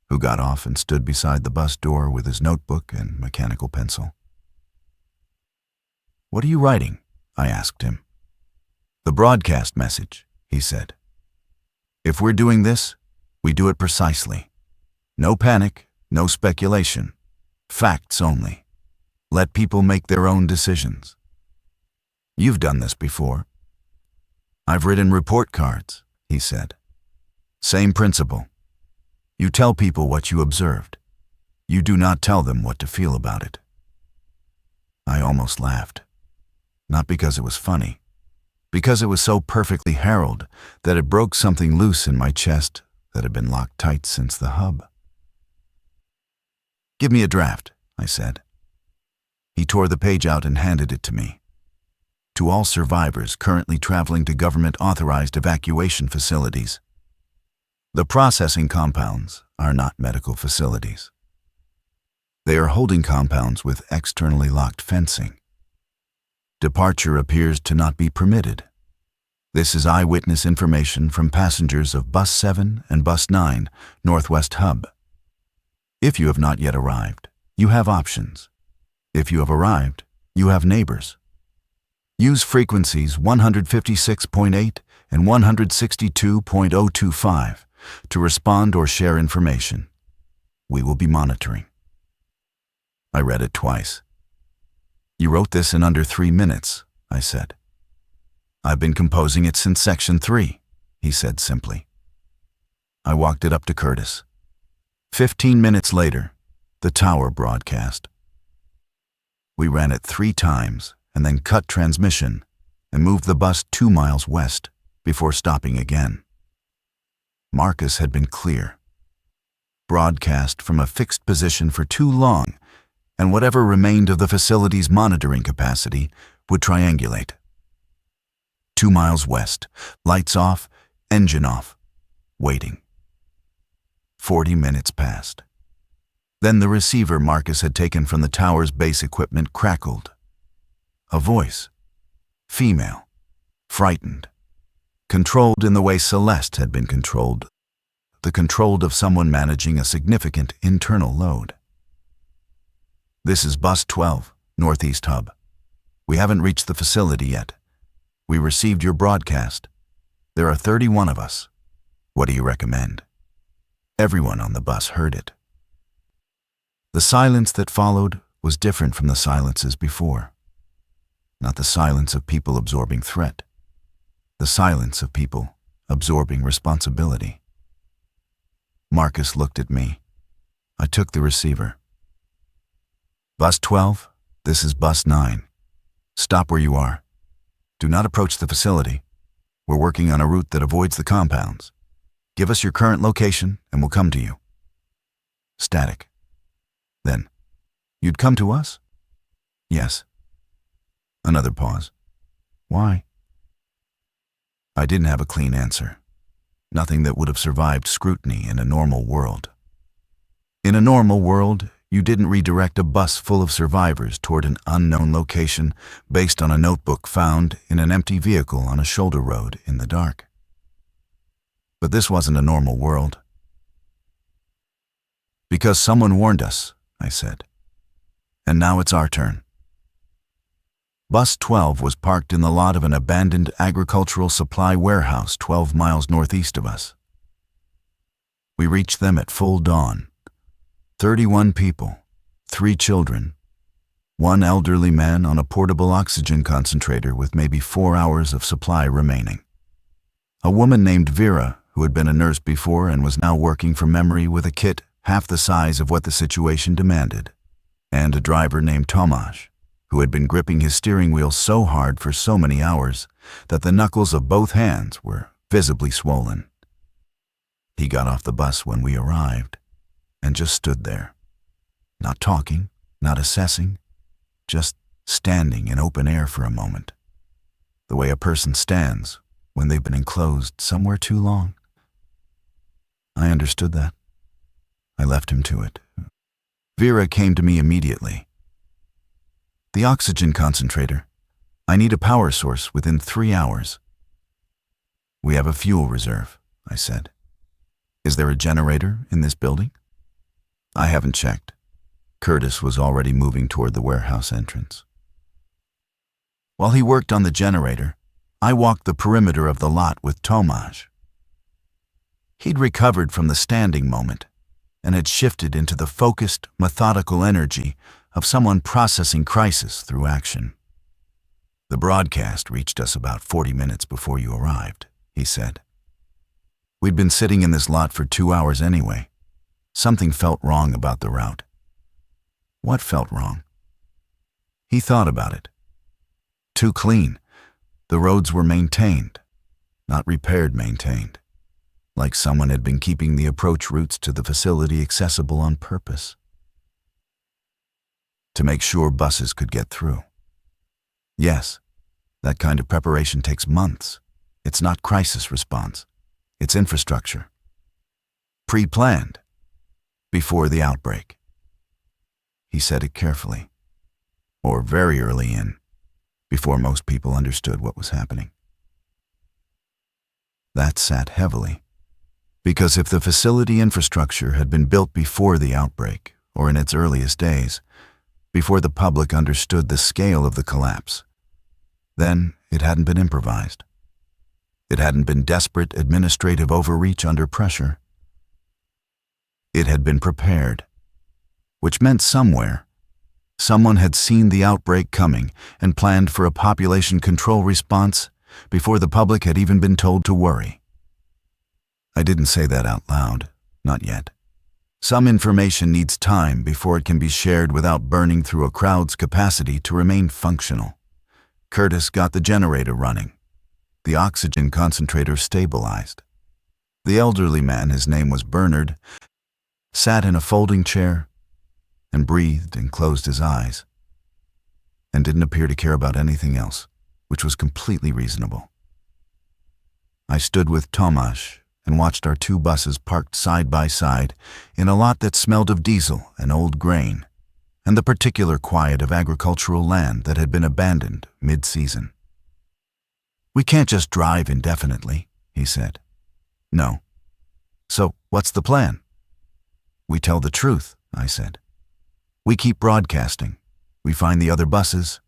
who got off and stood beside the bus door with his notebook and mechanical pencil. "What are you writing?" I asked him. "The broadcast message," he said. "If we're doing this, we do it precisely. No panic, no speculation. Facts only. Let people make their own decisions. You've done this before." "I've written report cards," he said. "Same principle. You tell people what you observed. You do not tell them what to feel about it." I almost laughed. Not because it was funny, because it was so perfectly Harold that it broke something loose in my chest that had been locked tight since the hub. "Give me a draft," I said. He tore the page out and handed it to me. "To all survivors currently traveling to government-authorized evacuation facilities. The processing compounds are not medical facilities. They are holding compounds with externally locked fencing. Departure appears to not be permitted. This is eyewitness information from passengers of Bus 7 and Bus 9, Northwest Hub. If you have not yet arrived, you have options. If you have arrived, you have neighbors. Use frequencies 156.8 and 162.025 to respond or share information. We will be monitoring." I read it twice. "You wrote this in under 3 minutes, I said. "I've been composing it since Section 3, he said simply. I walked it up to Curtis. 15 minutes later, the tower broadcast. We ran it 3 times and then cut transmission and moved the bus 2 miles west before stopping again. Marcus had been clear. Broadcast from a fixed position for too long, and whatever remained of the facility's monitoring capacity would triangulate. 2 miles west, lights off, engine off, waiting. 40 minutes passed. Then the receiver Marcus had taken from the tower's base equipment crackled. A voice. Female. Frightened. Controlled in the way Celeste had been controlled. The control of someone managing a significant internal load. This is Bus 12, Northeast Hub. We haven't reached the facility yet. We received your broadcast. There are 31 of us. What do you recommend? Everyone on the bus heard it. The silence that followed was different from the silences before. Not the silence of people absorbing threat. The silence of people absorbing responsibility. Marcus looked at me. I took the receiver. Bus 12, this is Bus 9. Stop where you are. Do not approach the facility. We're working on a route that avoids the compounds. Give us your current location and we'll come to you. Static. Then, you'd come to us? Yes. Another pause. Why? I didn't have a clean answer. Nothing that would have survived scrutiny in a normal world. In a normal world, you didn't redirect a bus full of survivors toward an unknown location based on a notebook found in an empty vehicle on a shoulder road in the dark. But this wasn't a normal world. Because someone warned us, I said. And now it's our turn. Bus 12 was parked in the lot of an abandoned agricultural supply warehouse 12 miles northeast of us. We reached them at full dawn. 31 people, 3 children, 1 elderly man on a portable oxygen concentrator with maybe 4 hours of supply remaining. A woman named Vera, who had been a nurse before and was now working from memory with a kit half the size of what the situation demanded, and a driver named Tomasz, who had been gripping his steering wheel so hard for so many hours that the knuckles of both hands were visibly swollen. He got off the bus when we arrived and just stood there, not talking, not assessing, just standing in open air for a moment, the way a person stands when they've been enclosed somewhere too long. I understood that. I left him to it. Vera came to me immediately. The oxygen concentrator. I need a power source within 3 hours. We have a fuel reserve, I said. Is there a generator in this building? I haven't checked. Curtis was already moving toward the warehouse entrance. While he worked on the generator, I walked the perimeter of the lot with Tomasz. He'd recovered from the standing moment and had shifted into the focused, methodical energy of someone processing crisis through action. The broadcast reached us about 40 minutes before you arrived, he said. We'd been sitting in this lot for 2 hours anyway. Something felt wrong about the route. What felt wrong? He thought about it. Too clean. The roads were maintained, not repaired maintained, like someone had been keeping the approach routes to the facility accessible on purpose. To make sure buses could get through. Yes, that kind of preparation takes months. It's not crisis response. It's infrastructure. Pre-planned. Before the outbreak. He said it carefully. Or very early in, before most people understood what was happening. That sat heavily. Because if the facility infrastructure had been built before the outbreak, or in its earliest days, before the public understood the scale of the collapse, then it hadn't been improvised. It hadn't been desperate administrative overreach under pressure. It had been prepared, which meant somewhere, someone had seen the outbreak coming and planned for a population control response before the public had even been told to worry. I didn't say that out loud, not yet. Some information needs time before it can be shared without burning through a crowd's capacity to remain functional. Curtis got the generator running. The oxygen concentrator stabilized. The elderly man, his name was Bernard, sat in a folding chair and breathed and closed his eyes and didn't appear to care about anything else, which was completely reasonable. I stood with Tomasz and watched our two buses parked side by side in a lot that smelled of diesel and old grain, and the particular quiet of agricultural land that had been abandoned mid-season. "We can't just drive indefinitely," he said. "No. So, what's the plan?" "We tell the truth," I said. "We keep broadcasting. We find the other buses,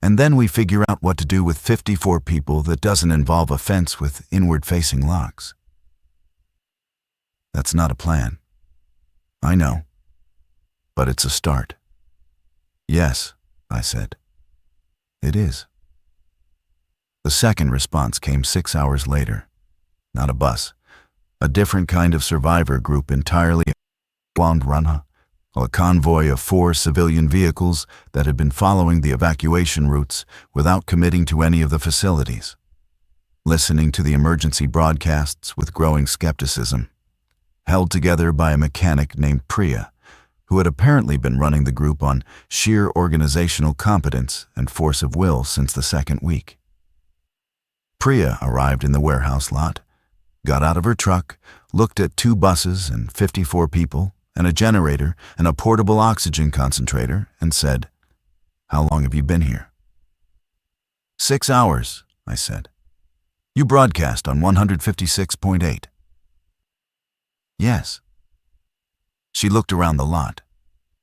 and then we figure out what to do with 54 people that doesn't involve a fence with inward-facing locks." "That's not a plan." "I know. But it's a start." "Yes," I said. "It is." The second response came 6 hours later. Not a bus. A different kind of survivor group entirely Runha, a convoy of 4 civilian vehicles that had been following the evacuation routes without committing to any of the facilities, listening to the emergency broadcasts with growing skepticism, held together by a mechanic named Priya, who had apparently been running the group on sheer organizational competence and force of will since the second week. Priya arrived in the warehouse lot, got out of her truck, looked at 2 buses and 54 people, and a generator and a portable oxygen concentrator, and said, "How long have you been here?" 6 hours, I said. "You broadcast on 156.8. "Yes." She looked around the lot.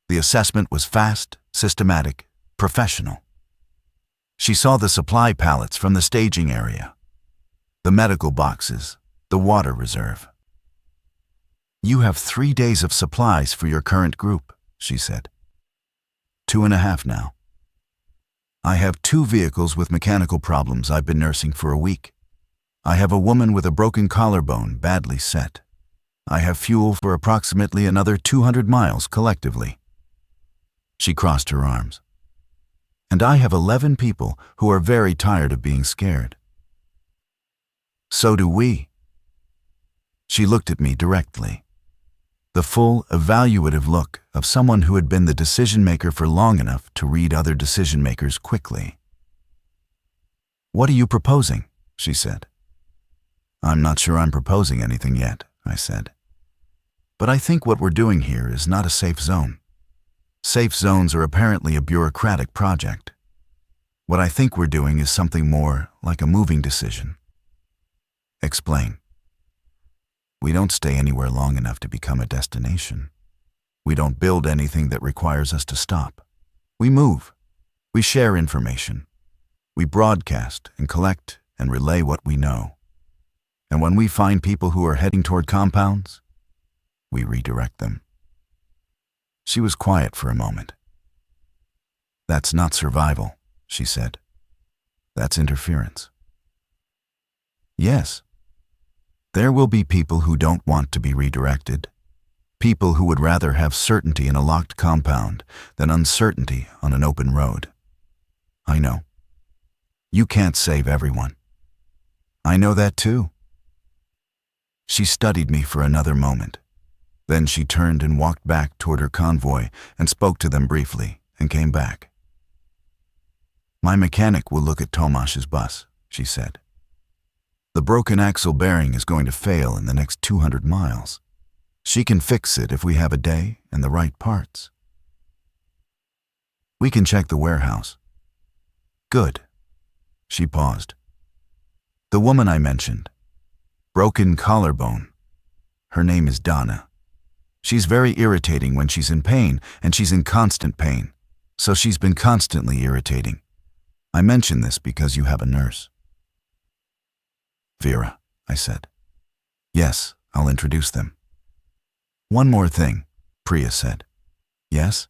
The assessment was fast, systematic, professional. She saw the supply pallets from the staging area, the medical boxes, the water reserve. "You have 3 days of supplies for your current group," she said. 2.5 now. "I have 2 vehicles with mechanical problems I've been nursing for a week. I have a woman with a broken collarbone badly set. I have fuel for approximately another 200 miles collectively." She crossed her arms. "And I have 11 people who are very tired of being scared." "So do we." She looked at me directly. The full, evaluative look of someone who had been the decision-maker for long enough to read other decision-makers quickly. "What are you proposing?" she said. "I'm not sure I'm proposing anything yet," I said. "But I think what we're doing here is not a safe zone. Safe zones are apparently a bureaucratic project. What I think we're doing is something more like a moving decision." "Explain." "We don't stay anywhere long enough to become a destination. We don't build anything that requires us to stop. We move. We share information. We broadcast and collect and relay what we know. And when we find people who are heading toward compounds, we redirect them." She was quiet for a moment. "That's not survival," she said. "That's interference." "Yes. There will be people who don't want to be redirected, people who would rather have certainty in a locked compound than uncertainty on an open road. I know. You can't save everyone. I know that too." She studied me for another moment. Then she turned and walked back toward her convoy and spoke to them briefly and came back. "My mechanic will look at Tomasz's bus," she said. "The broken axle bearing is going to fail in the next 200 miles. She can fix it if we have a day and the right parts. We can check the warehouse." "Good." She paused. "The woman I mentioned. Broken collarbone. Her name is Dana. She's very irritating when she's in pain, and she's in constant pain, so she's been constantly irritating. I mention this because you have a nurse." "Vera," I said. "Yes, I'll introduce them." "One more thing," Priya said. "Yes?"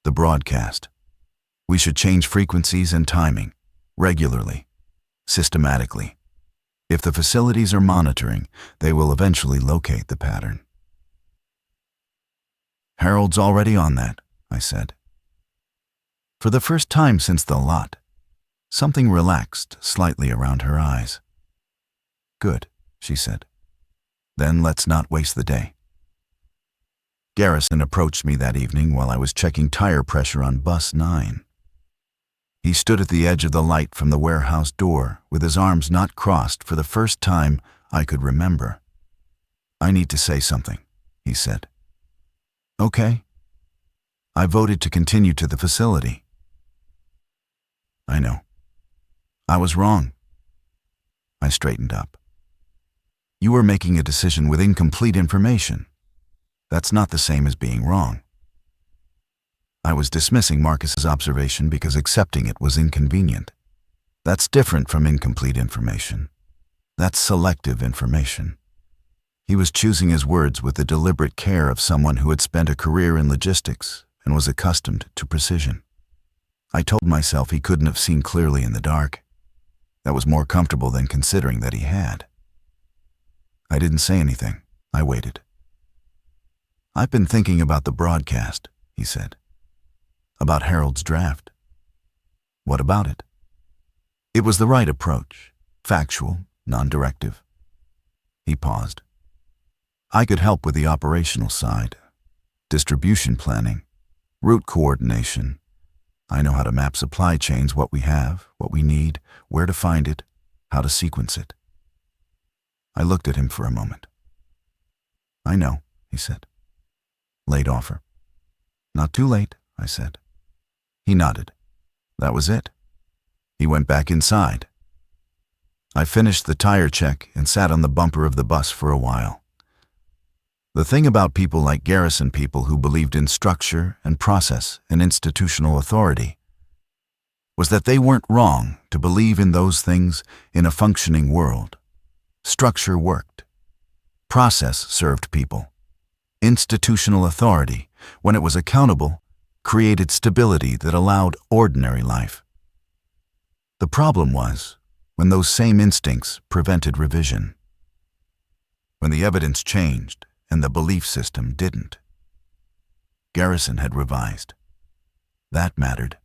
"The broadcast. We should change frequencies and timing, regularly, systematically. If the facilities are monitoring, they will eventually locate the pattern." "Harold's already on that," I said. For the first time since the lot, something relaxed slightly around her eyes. "Good," she said. "Then let's not waste the day." Garrison approached me that evening while I was checking tire pressure on Bus 9. He stood at the edge of the light from the warehouse door with his arms not crossed for the first time I could remember. "I need to say something," he said. "Okay." "I voted to continue to the facility." "I know. I was wrong." I straightened up. "You were making a decision with incomplete information. That's not the same as being wrong." I was dismissing Marcus's observation because accepting it was inconvenient. That's different from incomplete information. That's selective information. He was choosing his words with the deliberate care of someone who had spent a career in logistics and was accustomed to precision. I told myself he couldn't have seen clearly in the dark. That was more comfortable than considering that he had. I didn't say anything. I waited. "I've been thinking about the broadcast," he said. "About Harold's draft." "What about it?" It was the right approach, factual, non-directive. He paused. "I could help with the operational side, distribution planning, route coordination. I know how to map supply chains, what we have, what we need, where to find it, how to sequence it." I looked at him for a moment. "I know," he said. "Late offer." "Not too late," I said. He nodded. That was it. He went back inside. I finished the tire check and sat on the bumper of the bus for a while. The thing about people like Garrison people who believed in structure and process and institutional authority was that they weren't wrong to believe in those things in a functioning world. Structure worked. Process served people. Institutional authority, when it was accountable, created stability that allowed ordinary life. The problem was when those same instincts prevented revision. When the evidence changed and the belief system didn't. Garrison had revised. That mattered.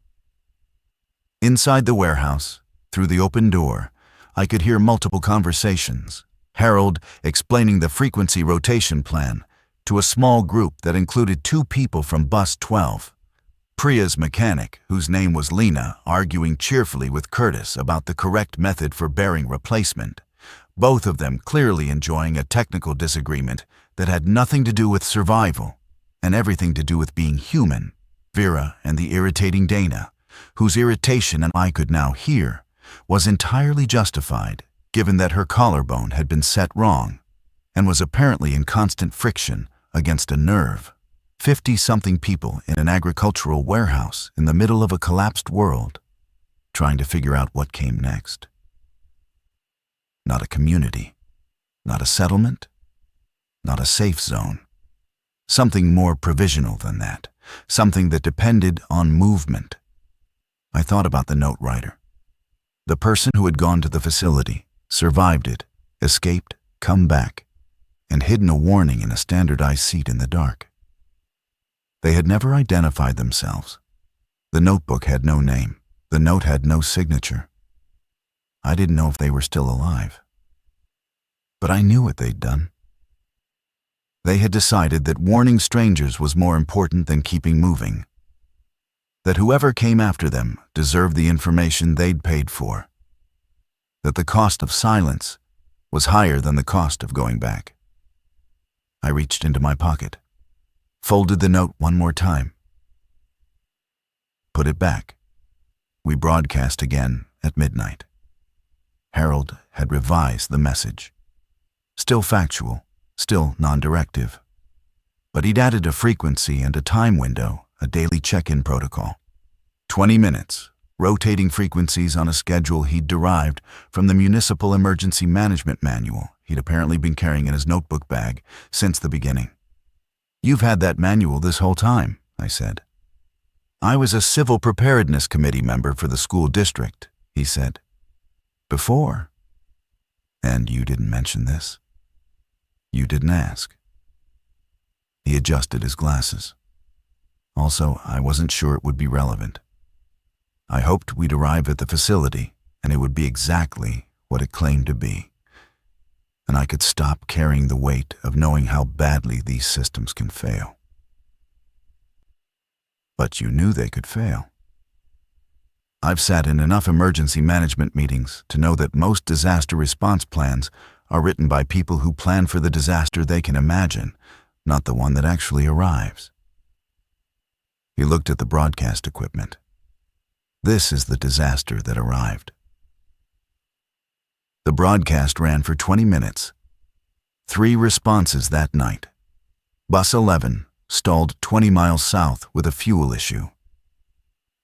Inside the warehouse, through the open door, I could hear multiple conversations. Harold explaining the frequency rotation plan to a small group that included 2 people from Bus 12. Priya's mechanic, whose name was Lena, arguing cheerfully with Curtis about the correct method for bearing replacement, both of them clearly enjoying a technical disagreement that had nothing to do with survival and everything to do with being human. Vera and the irritating Dana, whose irritation I could now hear, was entirely justified given that her collarbone had been set wrong and was apparently in constant friction against a nerve. 50-something people in an agricultural warehouse in the middle of a collapsed world, trying to figure out what came next. Not a community, not a settlement, not a safe zone. Something more provisional than that, something that depended on movement. I thought about the note writer. The person who had gone to the facility, survived it, escaped, come back, and hidden a warning in a standardized seat in the dark. They had never identified themselves. The notebook had no name. The note had no signature. I didn't know if they were still alive. But I knew what they'd done. They had decided that warning strangers was more important than keeping moving. That whoever came after them deserved the information they'd paid for. That the cost of silence was higher than the cost of going back. I reached into my pocket. Folded the note one more time. Put it back. We broadcast again at midnight. Harold had revised the message. Still factual, still non-directive. But he'd added a frequency and a time window, a daily check-in protocol. 20 minutes, rotating frequencies on a schedule he'd derived from the Municipal Emergency Management Manual he'd apparently been carrying in his notebook bag since the beginning. "You've had that manual this whole time," I said. "I was a Civil Preparedness Committee member for the school district," he said. "Before. And you didn't mention this. You didn't ask." He adjusted his glasses. Also, I wasn't sure it would be relevant. I hoped we'd arrive at the facility and it would be exactly what it claimed to be. And I could stop carrying the weight of knowing how badly these systems can fail. But you knew they could fail. I've sat in enough emergency management meetings to know that most disaster response plans are written by people who plan for the disaster they can imagine, not the one that actually arrives. He looked at the broadcast equipment. This is the disaster that arrived. The broadcast ran for 20 minutes. 3 responses that night. Bus 11 stalled 20 miles south with a fuel issue.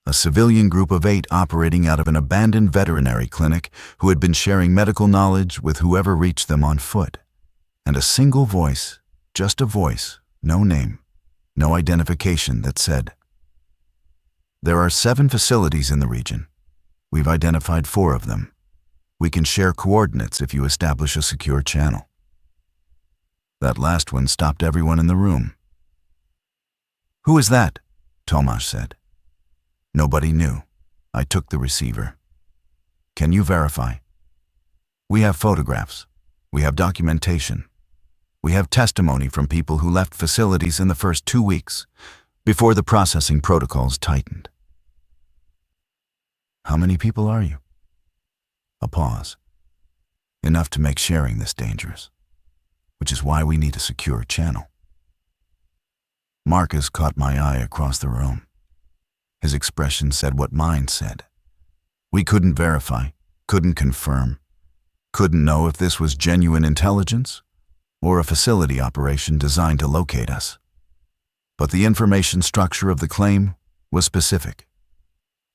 A civilian group of 8 operating out of an abandoned veterinary clinic who had been sharing medical knowledge with whoever reached them on foot. And a single voice, just a voice, no name, no identification, that said, "There are 7 facilities in the region. We've identified 4 of them. We can share coordinates if you establish a secure channel." That last one stopped everyone in the room. "Who is that?" Tomasz said. Nobody knew. I took the receiver. "Can you verify?" "We have photographs. We have documentation. We have testimony from people who left facilities in the first 2 weeks, before the processing protocols tightened." "How many people are you?" A pause. "Enough to make sharing this dangerous, which is why we need a secure channel." Marcus caught my eye across the room. His expression said what mine said. We couldn't verify, couldn't confirm, couldn't know if this was genuine intelligence or a facility operation designed to locate us. But the information structure of the claim was specific.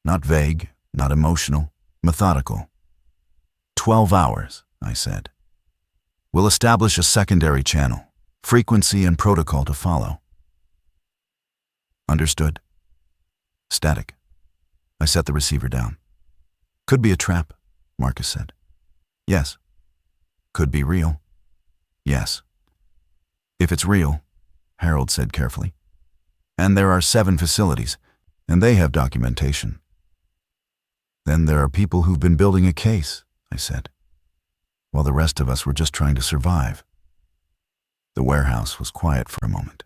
Not vague, not emotional, methodical. 12 hours, I said. We'll establish a secondary channel, frequency and protocol to follow. Understood? Static. I set the receiver down. Could be a trap, Marcus said. Yes. Could be real. Yes. If it's real, Harold said carefully. And there are 7 facilities, and they have documentation. Then there are people who've been building a case, I said, while the rest of us were just trying to survive. The warehouse was quiet for a moment.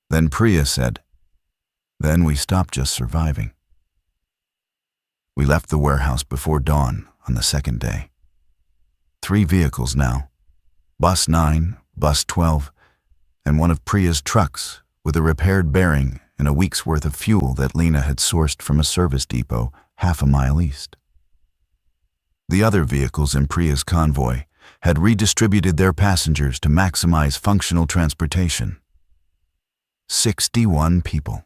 Then Priya said, "Then we stopped just surviving." We left the warehouse before dawn on the second day. 3 vehicles now, Bus 9, Bus 12, and one of Priya's trucks with a repaired bearing and a week's worth of fuel that Lena had sourced from a service depot half a mile east. The other vehicles in Priya's convoy had redistributed their passengers to maximize functional transportation. 61 people.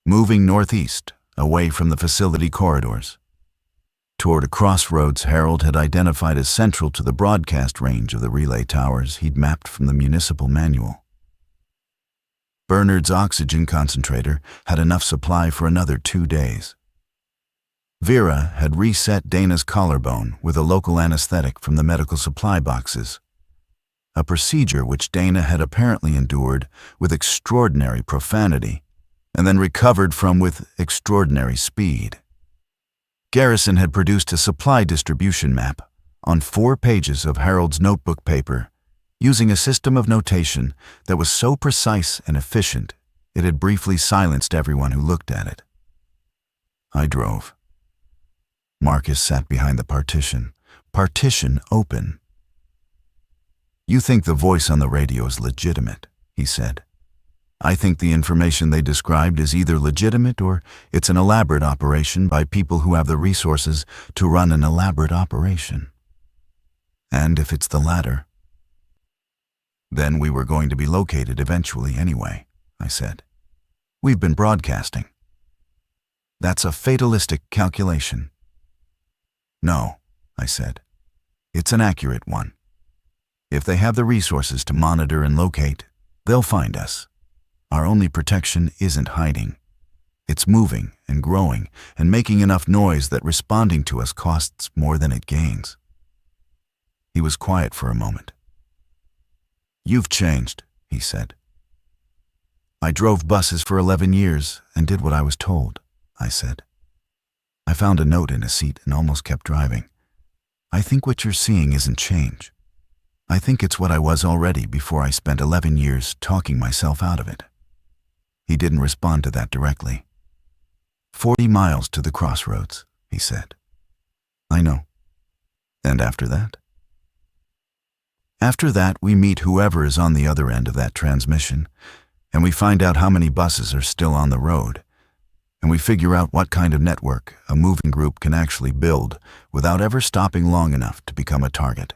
Moving northeast, away from the facility corridors, toward a crossroads Harold had identified as central to the broadcast range of the relay towers he'd mapped from the municipal manual. Bernard's oxygen concentrator had enough supply for another 2 days. Vera had reset Dana's collarbone with a local anesthetic from the medical supply boxes, a procedure which Dana had apparently endured with extraordinary profanity and then recovered from with extraordinary speed. Garrison had produced a supply distribution map on 4 pages of Harold's notebook paper, using a system of notation that was so precise and efficient it had briefly silenced everyone who looked at it. I drove. Marcus sat behind the partition open. "You think the voice on the radio is legitimate," he said. "I think the information they described is either legitimate or it's an elaborate operation by people who have the resources to run an elaborate operation. And if it's the latter, then we were going to be located eventually anyway," I said. "We've been broadcasting. That's a fatalistic calculation." "No," I said. "It's an accurate one. If they have the resources to monitor and locate, they'll find us. Our only protection isn't hiding. It's moving and growing and making enough noise that responding to us costs more than it gains." He was quiet for a moment. "You've changed," he said. "I drove buses for 11 years and did what I was told," I said. I found a note in a seat and almost kept driving. "I think what you're seeing isn't change. I think it's what I was already before I spent 11 years talking myself out of it." He didn't respond to that directly. 40 miles to the crossroads, he said. I know. And after that? After that, we meet whoever is on the other end of that transmission, and we find out how many buses are still on the road, and we figure out what kind of network a moving group can actually build without ever stopping long enough to become a target.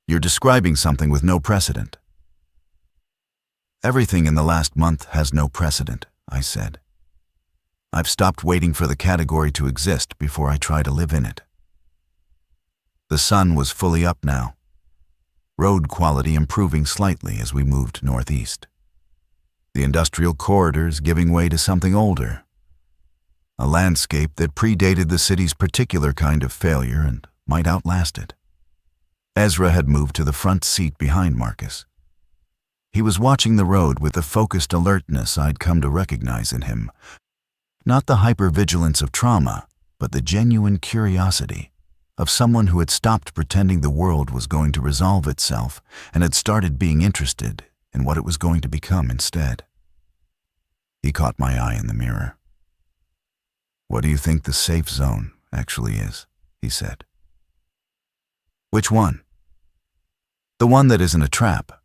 You're describing something with no precedent. Everything in the last month has no precedent, I said. I've stopped waiting for the category to exist before I try to live in it. The sun was fully up now, road quality improving slightly as we moved northeast. The industrial corridors giving way to something older, a landscape that predated the city's particular kind of failure and might outlast it. Ezra had moved to the front seat behind Marcus. He was watching the road with the focused alertness I'd come to recognize in him. Not the hypervigilance of trauma, but the genuine curiosity of someone who had stopped pretending the world was going to resolve itself and had started being interested in what it was going to become instead. He caught my eye in the mirror. "What do you think the safe zone actually is?" he said. "Which one?" "The one that isn't a trap."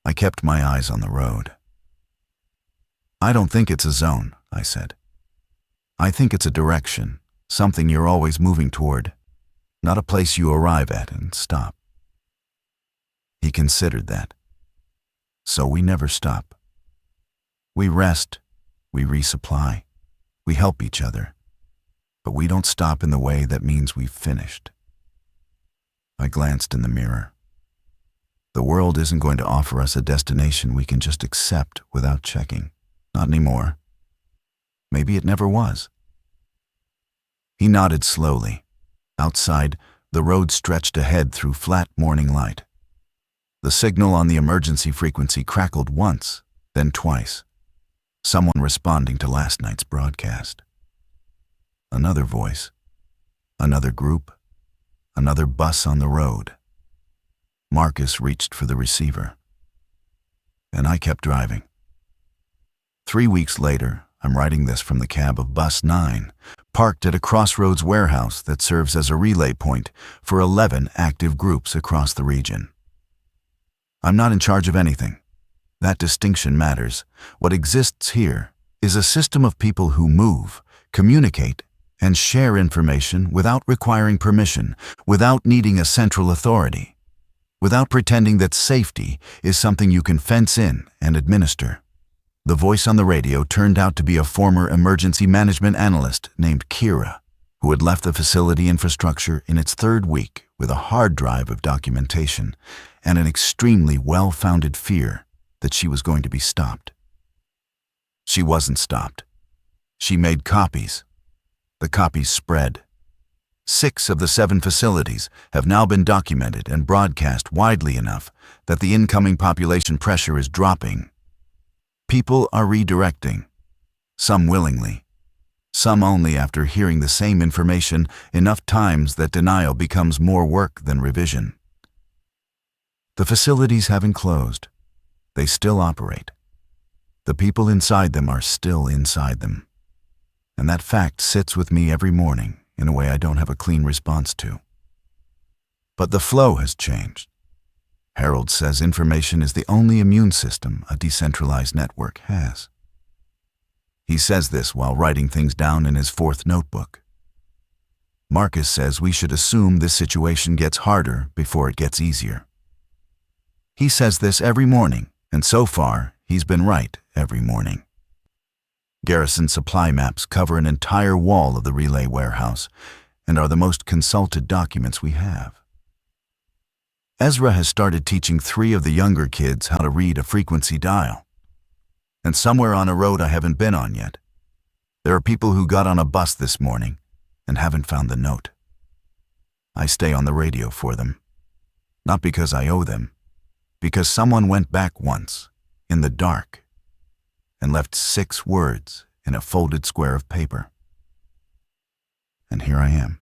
I kept my eyes on the road. "I don't think it's a zone," I said. "I think it's a direction, something you're always moving toward, not a place you arrive at and stop." He considered that. So we never stop. We rest, we resupply, we help each other, but we don't stop in the way that means we've finished. I glanced in the mirror. The world isn't going to offer us a destination we can just accept without checking. Not anymore. Maybe it never was. He nodded slowly. Outside, the road stretched ahead through flat morning light. The signal on the emergency frequency crackled once, then twice. Someone responding to last night's broadcast. Another voice. Another group. Another bus on the road. Marcus reached for the receiver. And I kept driving. 3 weeks later, I'm writing this from the cab of Bus 9, parked at a crossroads warehouse that serves as a relay point for 11 active groups across the region. I'm not in charge of anything. That distinction matters. What exists here is a system of people who move, communicate, and share information without requiring permission, without needing a central authority, without pretending that safety is something you can fence in and administer. The voice on the radio turned out to be a former emergency management analyst named Kira, who had left the facility infrastructure in its 3rd week with a hard drive of documentation and an extremely well-founded fear that she was going to be stopped. She wasn't stopped. She made copies. The copies spread. 6 of the 7 facilities have now been documented and broadcast widely enough that the incoming population pressure is dropping. People are redirecting, some willingly, some only after hearing the same information enough times that denial becomes more work than revision. The facilities haven't closed. They still operate. The people inside them are still inside them. And that fact sits with me every morning in a way I don't have a clean response to. But the flow has changed. Harold says information is the only immune system a decentralized network has. He says this while writing things down in his 4th notebook. Marcus says we should assume this situation gets harder before it gets easier. He says this every morning, and so far, he's been right every morning. Garrison supply maps cover an entire wall of the relay warehouse and are the most consulted documents we have. Ezra has started teaching 3 of the younger kids how to read a frequency dial. And somewhere on a road I haven't been on yet, there are people who got on a bus this morning and haven't found the note. I stay on the radio for them. Not because I owe them, because someone went back once, in the dark, and left 6 words in a folded square of paper. And here I am.